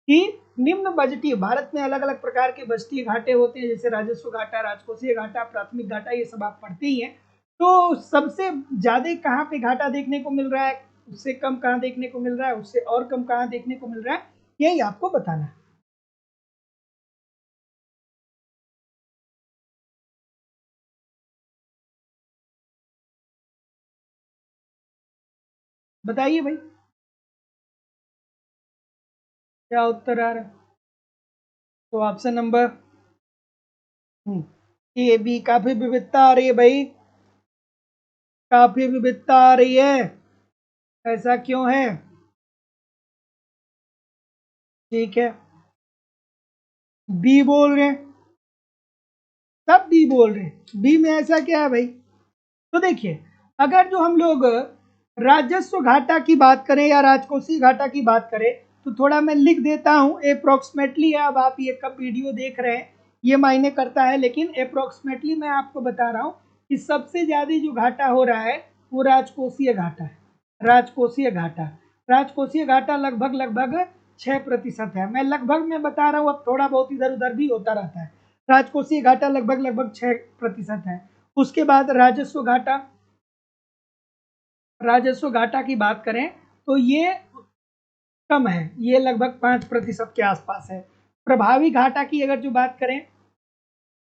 कि निम्न बजटीय, भारत में अलग अलग प्रकार के बजटीय घाटे होते हैं, जैसे राजस्व घाटा, राजकोषीय घाटा, प्राथमिक घाटा, ये सब आप पढ़ते ही हैं। तो सबसे ज्यादा कहाँ पे घाटा देखने को मिल रहा है, उससे कम कहाँ देखने को मिल रहा है, उससे और कम कहाँ देखने को मिल रहा है, यही आपको बताना है। बताइए भाई, क्या उत्तर आ रहा है? तो ऑप्शन नंबर ए बी। काफी विविधता आ रही है भाई, काफी विविधता आ रही है, ऐसा क्यों है? ठीक है, बी बोल रहे हैं, सब बी बोल रहे हैं। बी में ऐसा क्या है भाई? तो देखिए, अगर जो हम लोग राजस्व घाटा की बात करें या राजकोषीय घाटा की बात करें, तो थोड़ा मैं लिख देता हूं अप्रोक्सीमेटली। अब आप ये कब वीडियो देख रहे हैं ये मायने करता है, लेकिन अप्रोक्सीमेटली मैं आपको बता रहा हूं कि सबसे ज्यादा जो घाटा हो रहा है वो राजकोषीय घाटा है। राजकोषीय घाटा, राजकोषीय घाटा लगभग लगभग 6% है। मैं लगभग में बता रहा हूँ, अब थोड़ा बहुत इधर उधर भी होता रहता है। राजकोषीय घाटा लगभग लगभग 6% है। उसके बाद राजस्व घाटा, राजस्व घाटा की बात करें तो ये कम है, ये लगभग 5% के आसपास है। प्रभावी घाटा की अगर जो बात करें,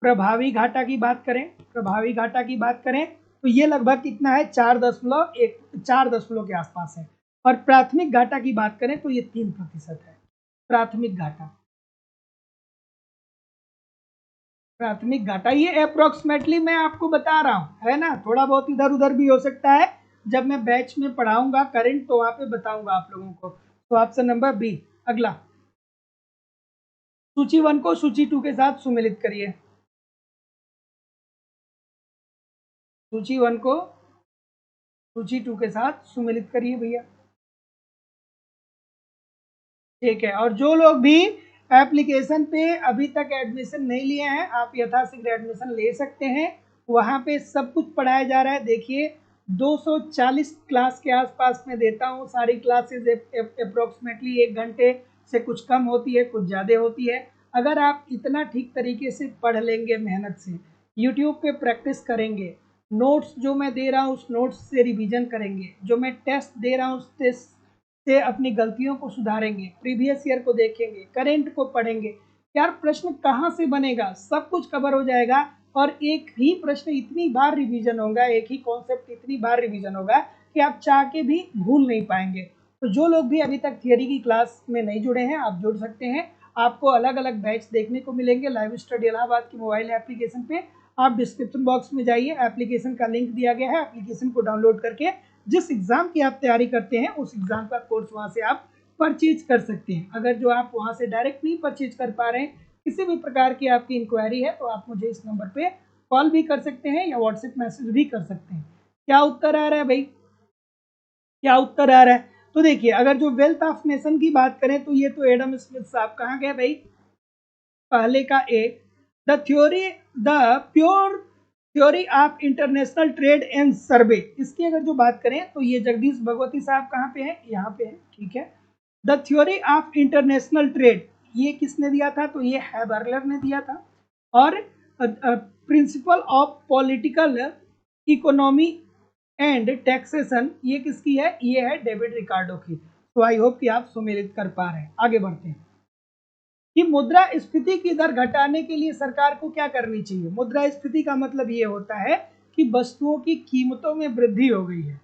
प्रभावी घाटा की बात करें, प्रभावी घाटा की बात करें तो ये लगभग कितना है, 4.1 के आसपास है। और प्राथमिक घाटा की बात करें तो ये 3% है। प्राथमिक घाटा, प्राथमिक घाटा ये अप्रोक्सीमेटली मैं आपको बता रहा हूँ, है ना, थोड़ा बहुत इधर उधर भी हो सकता है। जब मैं बैच में पढ़ाऊंगा करंट तो वहां पे बताऊंगा आप लोगों को। तो ऑप्शन नंबर बी। अगला, सूची 1 को सूची 2 के साथ सुमेलित करिए। सूची 1 को सूची 2 के साथ सुमेलित करिए भैया। ठीक है, और जो लोग भी एप्लीकेशन पे अभी तक एडमिशन नहीं लिए हैं, आप यथाशीघ्र एडमिशन ले सकते हैं। वहाँ पे सब कुछ पढ़ाया जा रहा है। देखिए 240 क्लास के आसपास में देता हूँ, सारी क्लासेज अप्रोक्सीमेटली 1 घंटे से कुछ कम होती है, कुछ ज़्यादा होती है। अगर आप इतना ठीक तरीके से पढ़ लेंगे, मेहनत से यूट्यूब पे प्रैक्टिस करेंगे, नोट्स जो मैं दे रहा हूँ उस नोट्स से रिवीजन करेंगे, जो मैं टेस्ट दे रहा हूँ उस टेस्ट से अपनी गलतियों को सुधारेंगे, प्रीवियस ईयर को देखेंगे, करेंट को पढ़ेंगे, यार प्रश्न कहाँ से बनेगा, सब कुछ कवर हो जाएगा। और एक ही प्रश्न इतनी बार रिवीजन होगा, एक ही कॉन्सेप्ट इतनी बार रिवीजन होगा कि आप चाह के भी भूल नहीं पाएंगे। तो जो लोग भी अभी तक थियरी की क्लास में नहीं जुड़े हैं, आप जुड़ सकते हैं। आपको अलग अलग बैच देखने को मिलेंगे लाइव स्टडी इलाहाबाद की मोबाइल एप्लीकेशन पे। आप डिस्क्रिप्शन बॉक्स में जाइए, एप्लीकेशन का लिंक दिया गया है, एप्लीकेशन को डाउनलोड करके जिस एग्जाम की आप तैयारी करते हैं उस एग्जाम का कोर्स वहां से आप परचेज कर सकते हैं। अगर जो आप वहां से डायरेक्ट नहीं परचेज कर पा रहे हैं, किसी भी प्रकार की आपकी इंक्वायरी है, तो आप मुझे इस नंबर पे कॉल भी कर सकते हैं या व्हाट्सएप मैसेज भी कर सकते हैं। क्या उत्तर आ रहा है भाई, क्या उत्तर आ रहा है? तो देखिए, अगर जो वेल्थ ऑफ नेशन की बात करें तो ये तो एडम स्मिथ साहब कहाँ गए भाई, पहले का A, the pure theory of international trade and survey, इसकी अगर जो बात करें तो ये जगदीश भगवती साहब कहाँ पे हैं, यहाँ पे हैं, ठीक है। The theory of international trade ये किसने दिया था, तो ये हैबरलर ने दिया था। और principle of political economy and taxation ये किसकी है, ये है डेविड रिकार्डो की। तो आई होप कि आप सुमेलित कर पा रहे हैं। आगे बढ़ते हैं कि मुद्रास्फीति की दर घटाने के लिए सरकार को क्या करनी चाहिए। मुद्रास्फीति का मतलब ये होता है कि वस्तुओं की कीमतों में वृद्धि हो गई है,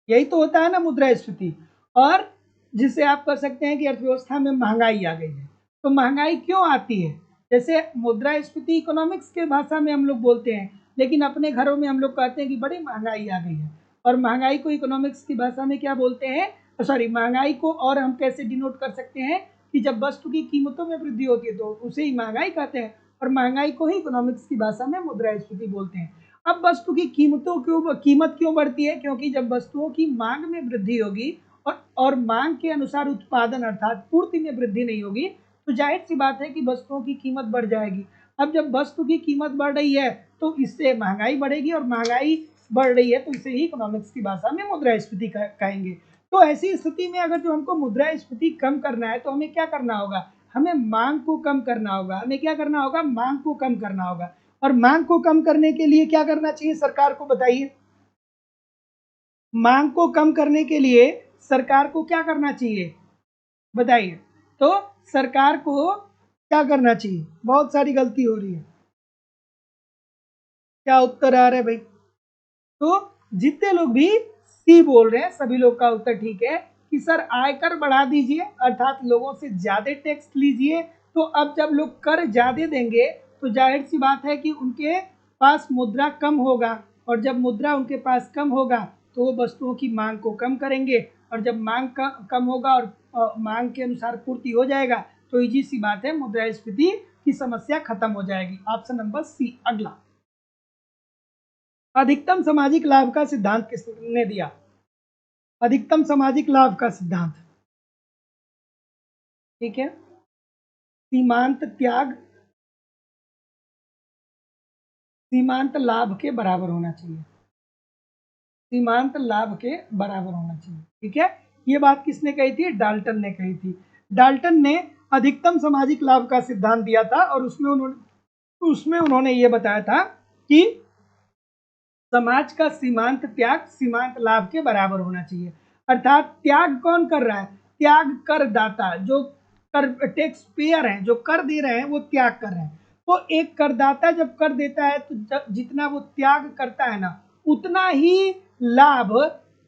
यही तो होता है ना मुद्रास्फीति। और जिससे आप कर सकते हैं कि अर्थव्यवस्था में महंगाई आ गई है। तो महंगाई क्यों आती है, जैसे मुद्रास्फीति इकोनॉमिक्स के भाषा में हम लोग बोलते हैं, लेकिन अपने घरों में हम लोग कहते हैं कि बड़ी महंगाई आ गई है। और महंगाई को इकोनॉमिक्स की भाषा में क्या बोलते हैं, सॉरी, महंगाई को और हम कैसे डिनोट कर सकते हैं कि जब वस्तु की कीमतों में वृद्धि होती है तो उसे ही महंगाई कहते हैं, और महंगाई को ही इकोनॉमिक्स की भाषा में मुद्रास्फीति बोलते हैं। अब वस्तु की कीमत क्यों बढ़ती है, क्योंकि जब वस्तुओं की मांग में वृद्धि होगी और मांग के अनुसार उत्पादन अर्थात पूर्ति में वृद्धि नहीं होगी, तो जाहिर सी बात है कि वस्तुओं की कीमत बढ़ जाएगी। अब जब वस्तु की कीमत बढ़ रही है तो इससे महंगाई बढ़ेगी, और महंगाई बढ़ रही है तो इसे ही इकोनॉमिक्स की भाषा में मुद्रास्फीति कहेंगे। तो ऐसी स्थिति में अगर जो हमको मुद्रास्फीति कम करना है तो हमें क्या करना होगा, हमें मांग को कम करना होगा। हमें क्या करना होगा, मांग को कम करना होगा। और मांग को कम करने के लिए क्या करना चाहिए सरकार को, बताइए। मांग को कम करने के लिए सरकार को क्या करना चाहिए, बताइए। तो सरकार को क्या करना चाहिए, बहुत सारी गलती हो रही है। क्या उत्तर आ रहा है भाई? तो जितने लोग भी सी बोल रहे हैं सभी लोग का उत्तर ठीक है कि सर आयकर बढ़ा दीजिए, अर्थात लोगों से ज्यादा टैक्स लीजिए। तो अब जब लोग कर ज्यादा देंगे तो जाहिर सी बात है कि उनके पास मुद्रा कम होगा, और जब मुद्रा उनके पास कम होगा तो वो वस्तुओं की मांग को कम करेंगे, और जब मांग कम होगा और मांग के अनुसार पूर्ति हो जाएगा तो इजी सी बात है, मुद्रास्फीति की समस्या खत्म हो जाएगी। Option number C. अगला, अधिकतम सामाजिक लाभ का सिद्धांत किसने दिया, अधिकतम सामाजिक लाभ का सिद्धांत, ठीक है। सीमांत त्याग सीमांत लाभ के बराबर होना चाहिए, सीमांत लाभ के बराबर होना चाहिए, ठीक है। ये बात किसने कही थी, डाल्टन ने कही थी। डाल्टन ने अधिकतम सामाजिक लाभ का सिद्धांत दिया था, और उसमें उन्होंने ये बताया था कि समाज का सीमांत त्याग सीमांत लाभ के बराबर होना चाहिए। अर्थात त्याग कौन कर रहा है, त्याग करदाता, जो कर टैक्स पेयर हैं, जो कर दे रहे हैं वो त्याग कर रहे हैं। तो एक करदाता जब कर देता है तो जितना वो त्याग करता है ना, उतना ही लाभ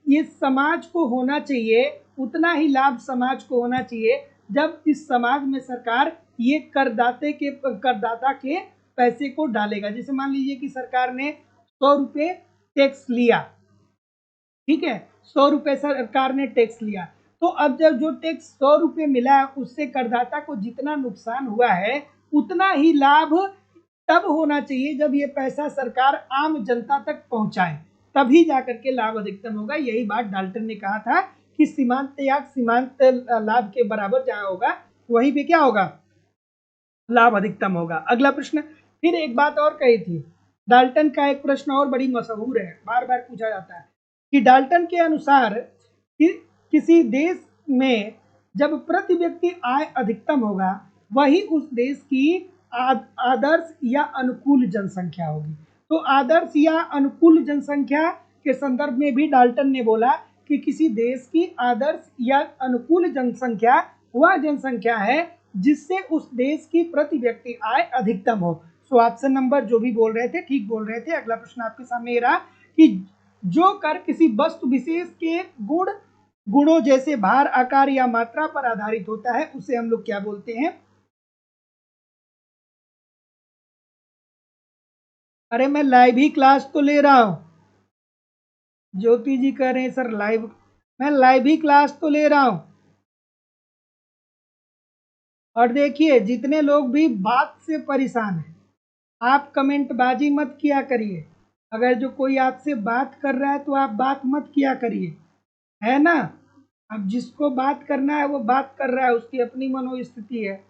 ये समाज को होना चाहिए, उतना ही लाभ समाज को होना चाहिए जब इस समाज में सरकार ये करदाता के पैसे को डालेगा। जैसे मान लीजिए कि सरकार ने 100 रुपये टैक्स लिया, ठीक है, 100 रुपये सरकार ने टैक्स लिया। तो अब जब जो टैक्स 100 रुपये मिला है उससे करदाता को जितना नुकसान हुआ है उतना ही लाभ तब होना चाहिए जब ये पैसा सरकार आम जनता तक पहुंचाए, तभी जाकर के लाभ अधिकतम होगा। यही बात डाल्टन ने कहा था कि सीमांत त्याग सीमांत लाभ के बराबर जहां होगा वहीं पे क्या होगा, लाभ अधिकतम होगा। अगला प्रश्न, फिर एक बात और कही थी डाल्टन का, एक प्रश्न और बड़ी मशहूर है, बार बार पूछा जाता है कि डाल्टन के अनुसार किसी देश में जब प्रति व्यक्ति आय अधिकतम होगा वही उस देश की आदर्श या अनुकूल जनसंख्या होगी। तो आदर्श या अनुकूल जनसंख्या के संदर्भ में भी डाल्टन ने बोला कि किसी देश की आदर्श या अनुकूल जनसंख्या वह जनसंख्या है जिससे उस देश की प्रति व्यक्ति आय अधिकतम हो। सो ऑप्शन नंबर जो भी बोल रहे थे ठीक बोल रहे थे। अगला प्रश्न आपके सामने रहा कि जो कर किसी वस्तु विशेष के गुणों जैसे भार, आकार या मात्रा पर आधारित होता है उसे हम लोग क्या बोलते हैं? अरे मैं लाइव ही क्लास तो ले रहा हूं। ज्योति जी कह रहे हैं सर लाइव, मैं लाइव ही क्लास तो ले रहा हूं। और देखिए जितने लोग भी बात से परेशान हैं, आप कमेंट बाजी मत किया करिए। अगर जो कोई आपसे बात कर रहा है तो आप बात मत किया करिए, है ना। अब जिसको बात करना है वो बात कर रहा है, उसकी अपनी मनोस्थिति है।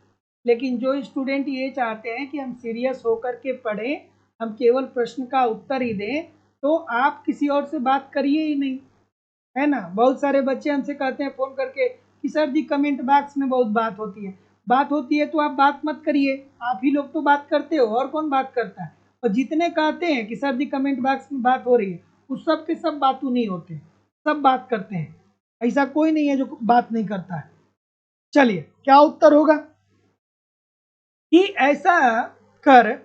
लेकिन जो स्टूडेंट ये चाहते हैं कि हम सीरियस होकर के पढ़ें, हम केवल प्रश्न का उत्तर ही दें, तो आप किसी और से बात करिए ही नहीं, है ना। बहुत सारे बच्चे हमसे कहते हैं फ़ोन करके कि सर जी कमेंट बॉक्स में बहुत बात होती है। बात होती है तो आप बात मत करिए, आप ही लोग तो बात करते हो, और कौन बात करता है। और जितने कहते हैं कि सर जी कमेंट बॉक्स में बात हो रही है, उस सब के सब बातू नहीं होते, सब बात करते हैं। ऐसा कोई नहीं है जो बात नहीं करता है। चलिए क्या उत्तर होगा कि ऐसा कर,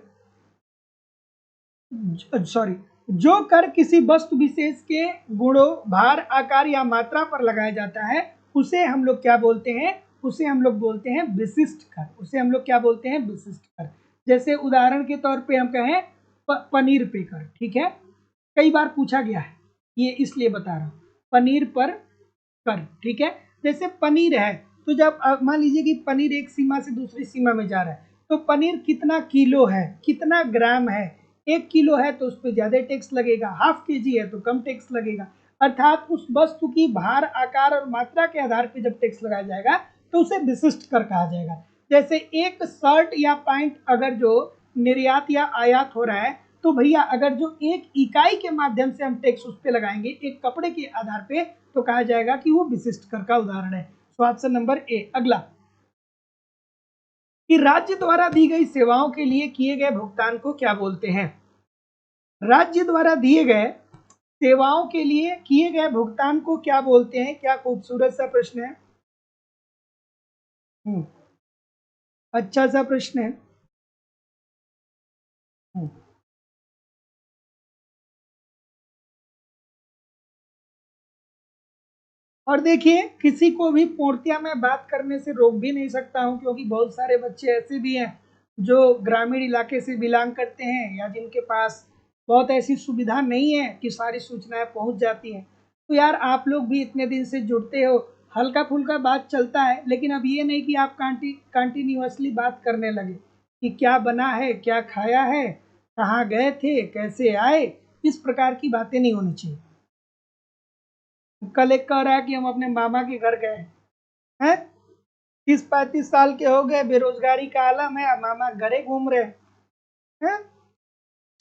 सॉरी, जो कर किसी वस्तु विशेष के गुणों, भार, आकार या मात्रा पर लगाया जाता है उसे हम लोग क्या बोलते हैं? उसे हम लोग बोलते हैं विशिष्ट कर। उसे हम लोग क्या बोलते हैं? विशिष्ट कर। जैसे उदाहरण के तौर पे हम कहें पनीर पे कर, ठीक है, कई बार पूछा गया है, ये इसलिए बता रहा हूँ, पनीर पर कर, ठीक है। जैसे पनीर है तो जब मान लीजिए कि पनीर एक सीमा से दूसरी सीमा में जा रहा है, तो पनीर कितना किलो है, कितना ग्राम है। 1 किलो है तो उस पर ज़्यादा टैक्स लगेगा, ½ kg है तो कम टैक्स लगेगा। अर्थात उस वस्तु की भार, आकार और मात्रा के आधार पर जब टैक्स लगाया जाएगा तो उसे विशिष्ट कर कहा जाएगा। जैसे एक शर्ट या पैंट अगर जो निर्यात या आयात हो रहा है, तो भैया अगर जो एक इकाई के माध्यम से हम टैक्स उस पर लगाएंगे एक कपड़े के आधार पे, तो कहा जाएगा कि वो विशिष्ट कर का उदाहरण है। तो ऑप्शन नंबर ए। अगला कि राज्य द्वारा दी गई सेवाओं के लिए किए गए भुगतान को क्या बोलते हैं? राज्य द्वारा दिए गए सेवाओं के लिए किए गए भुगतान को क्या बोलते हैं? क्या खूबसूरत सा प्रश्न है। अच्छा सा प्रश्न है। और देखिए किसी को भी पूर्णतया मैं बात करने से रोक भी नहीं सकता हूं, क्योंकि बहुत सारे बच्चे ऐसे भी हैं जो ग्रामीण इलाके से बिलोंग करते हैं या जिनके पास बहुत ऐसी सुविधा नहीं है कि सारी सूचनाएं पहुंच जाती हैं। तो यार आप लोग भी इतने दिन से जुड़ते हो, हल्का फुल्का बात चलता है, लेकिन अब ये नहीं कि आप कंटिन्यूअसली बात करने लगे कि क्या बना है, क्या खाया है, कहाँ गए थे, कैसे आए। इस प्रकार की बातें नहीं होनी चाहिए। कल एक कह रहा है कि हम अपने मामा के घर गए हैं, 30-35 साल के हो गए, बेरोजगारी का आलम है, मामा घरे घूम रहे हैं।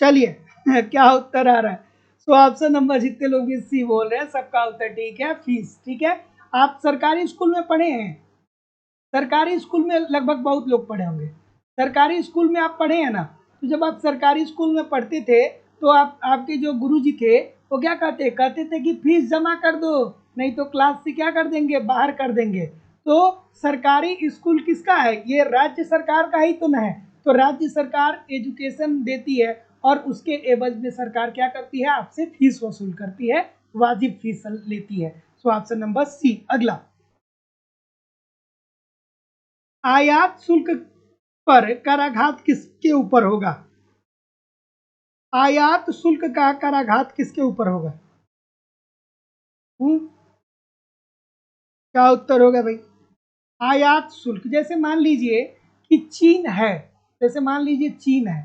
चलिए क्या उत्तर आ रहा है? सो ऑप्शन नंबर, जितने लोग भी सी बोल रहे हैं सबका उत्तर ठीक है, फीस। ठीक है, आप सरकारी स्कूल में पढ़े हैं, सरकारी स्कूल में लगभग बहुत लोग पढ़े होंगे। सरकारी स्कूल में आप पढ़े हैं ना, तो जब आप सरकारी स्कूल में पढ़ते थे तो आपके जो गुरुजी थे वो क्या कहते थे कि फीस जमा कर दो, नहीं तो क्लास से क्या कर देंगे, बाहर कर देंगे। तो सरकारी स्कूल किसका है? ये राज्य सरकार का ही तो न है। तो राज्य सरकार एजुकेशन देती है और उसके एवज में सरकार क्या करती है? आपसे फीस वसूल करती है, वाजिब फीस लेती है। So option number C. अगला, आयात शुल्क पर कराघात किसके ऊपर होगा? आयात शुल्क का कराघात किसके ऊपर होगा? क्या उत्तर होगा भाई? आयात शुल्क। जैसे मान लीजिए कि चीन है, जैसे मान लीजिए चीन है,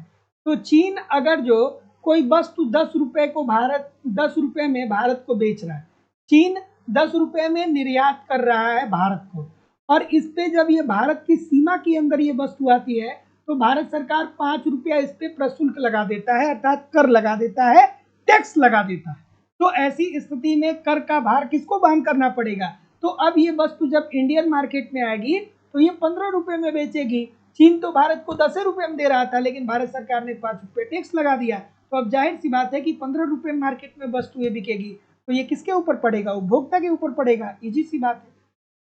तो चीन अगर जो कोई वस्तु 10 रुपए को भारत 10 रुपए में भारत को बेच रहा है, चीन 10 रुपए में निर्यात कर रहा है भारत को, और इस पे जब ये भारत की सीमा के अंदर ये वस्तु आती है तो भारत सरकार 5 रुपया इस पे प्रशुल्क लगा देता है, अर्थात कर लगा देता है, टैक्स लगा देता है। तो ऐसी स्थिति में कर का भार किसको वहन करना पड़ेगा? तो अब ये वस्तु जब इंडियन मार्केट में आएगी तो ये 15 रुपए में बेचेगी। चीन तो भारत को 10 रुपए में दे रहा था, लेकिन भारत सरकार ने 5 रुपए टैक्स लगा दिया। तो अब जाहिर सी बात है कि 15 रुपए मार्केट में वस्तु ये बिकेगी, तो ये किसके ऊपर पड़ेगा? उपभोक्ता के ऊपर पड़ेगा। इजी सी बात है।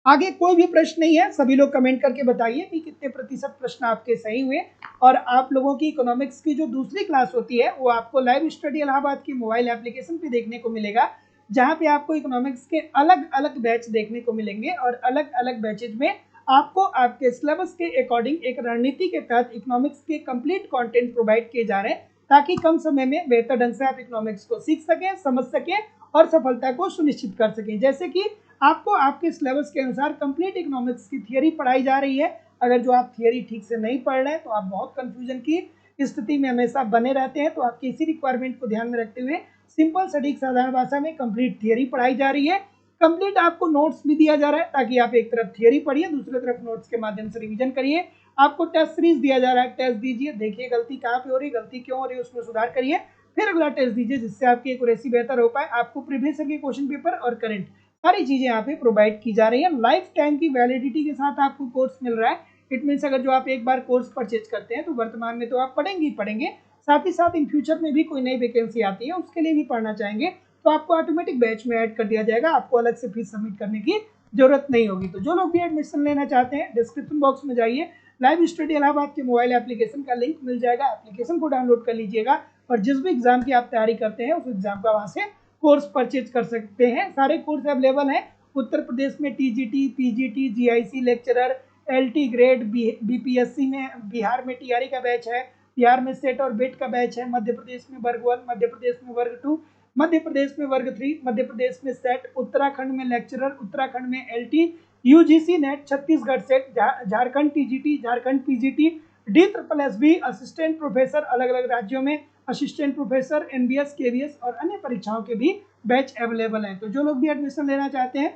आगे कोई भी प्रश्न नहीं है, सभी लोग कमेंट करके बताइए कि कितने प्रतिशत प्रश्न आपके सही हुए। और आप लोगों की इकोनॉमिक्स की जो दूसरी क्लास होती है वो आपको लाइव स्टडी इलाहाबाद की मोबाइल एप्लीकेशन पे देखने को मिलेगा, जहां पे आपको इकोनॉमिक्स के अलग अलग बैच देखने को मिलेंगे और अलग अलग बैचेज में आपको आपके सिलेबस के अकॉर्डिंग एक रणनीति के तहत इकोनॉमिक्स के कंप्लीट कंटेंट प्रोवाइड किए जा रहे हैं, ताकि कम समय में बेहतर ढंग से आप इकोनॉमिक्स को सीख सकें, समझ सकें और सफलता को सुनिश्चित कर सकें। जैसे कि आपको आपके सिलेबस के अनुसार कंप्लीट इकोनॉमिक्स की थियरी पढ़ाई जा रही है। अगर जो आप थियरी ठीक से नहीं पढ़ रहे हैं तो आप बहुत कंफ्यूजन की स्थिति में हमेशा बने रहते हैं। तो आपकी इसी रिक्वायरमेंट को ध्यान में रखते हुए सिंपल सटीक साधारण भाषा में कंप्लीट थियरी पढ़ाई जा रही है। कंप्लीट आपको नोट्स भी दिया जा रहा है, ताकि आप एक तरफ थियरी पढ़िए, दूसरी तरफ नोट्स के माध्यम से रिवीजन करिए। आपको टेस्ट सीरीज दिया जा रहा है, टेस्ट दीजिए, देखिए गलती कहाँ पे हो रही है, गलती क्यों हो रही है, उसमें सुधार करिए, फिर अगला टेस्ट दीजिए, जिससे आपकी एक्यूरेसी बेहतर हो पाए। आपको प्रीवियस ईयर के क्वेश्चन पेपर और करंट सारी चीजें यहाँ पे प्रोवाइड की जा रही है। लाइफ टाइम की वैलिडिटी के साथ आपको कोर्स मिल रहा है। इट मीन्स अगर जो आप एक बार कोर्स परचेज करते हैं तो वर्तमान में तो आप पढ़ेंगे ही पढ़ेंगे, साथ ही साथ इन फ्यूचर में भी कोई नई वैकेंसी आती है उसके लिए भी पढ़ना चाहेंगे तो आपको ऑटोमेटिक बैच में ऐड कर दिया जाएगा। आपको अलग से फीस सबमिट करने की जरूरत नहीं होगी। तो जो लोग भी एडमिशन लेना चाहते हैं, डिस्क्रिप्शन बॉक्स में जाइए, लाइव स्टडी इलाहाबाद के मोबाइल एप्लीकेशन का लिंक मिल जाएगा। एप्लीकेशन को डाउनलोड कर लीजिएगा और जिस भी एग्जाम की आप तैयारी करते हैं उस एग्जाम का वहां से कोर्स परचेज कर सकते हैं। सारे कोर्स अवेलेबल हैं। उत्तर प्रदेश में TGT, PGT, GIC lecturer, LT grade, BPSC में, बिहार में टीआरई का बैच है, बिहार में सेट और बेट का बैच है, मध्य प्रदेश में वर्ग 1, मध्य प्रदेश में वर्ग 2, मध्य प्रदेश में वर्ग 3, मध्य प्रदेश में सेट, उत्तराखंड में लेक्चरर, उत्तराखंड में LT, UGC net, Chhattisgarh set, Jharkhand TGT, Jharkhand PGT, DSSB assistant professor, अलग अलग राज्यों में असिस्टेंट प्रोफेसर, एनबीएस, केवीएस और अन्य परीक्षाओं के भी बैच अवेलेबल हैं। तो जो लोग भी एडमिशन लेना चाहते हैं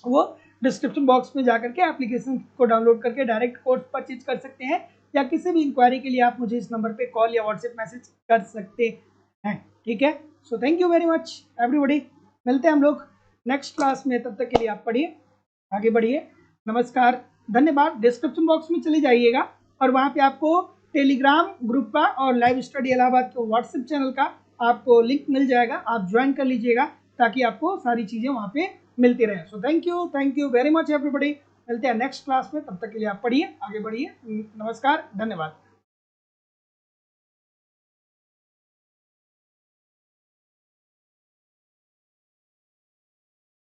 वो डिस्क्रिप्शन बॉक्स में जाकर के एप्लीकेशन को डाउनलोड करके डायरेक्ट कोर्स परचेज कर सकते हैं, या किसी भी इंक्वायरी के लिए आप मुझे इस नंबर पे कॉल या व्हाट्सएप मैसेज कर सकते हैं। ठीक है, so thank you very much everybody. मिलते हैं हम लोग नेक्स्ट क्लास में, तब तक के लिए आप पढ़िए, आगे बढ़िए। नमस्कार, धन्यवाद। डिस्क्रिप्शन बॉक्स में चले जाइएगा और वहाँ पे आपको टेलीग्राम ग्रुप का और लाइव स्टडी इलाहाबाद के व्हाट्सएप चैनल का आपको लिंक मिल जाएगा, आप ज्वाइन कर लीजिएगा ताकि आपको सारी चीज़ें वहाँ पे मिलती रहे। So thank you very much everybody. मिलते हैं नेक्स्ट क्लास में, तब तक के लिए आप पढ़िए, आगे बढ़िए। नमस्कार, धन्यवाद।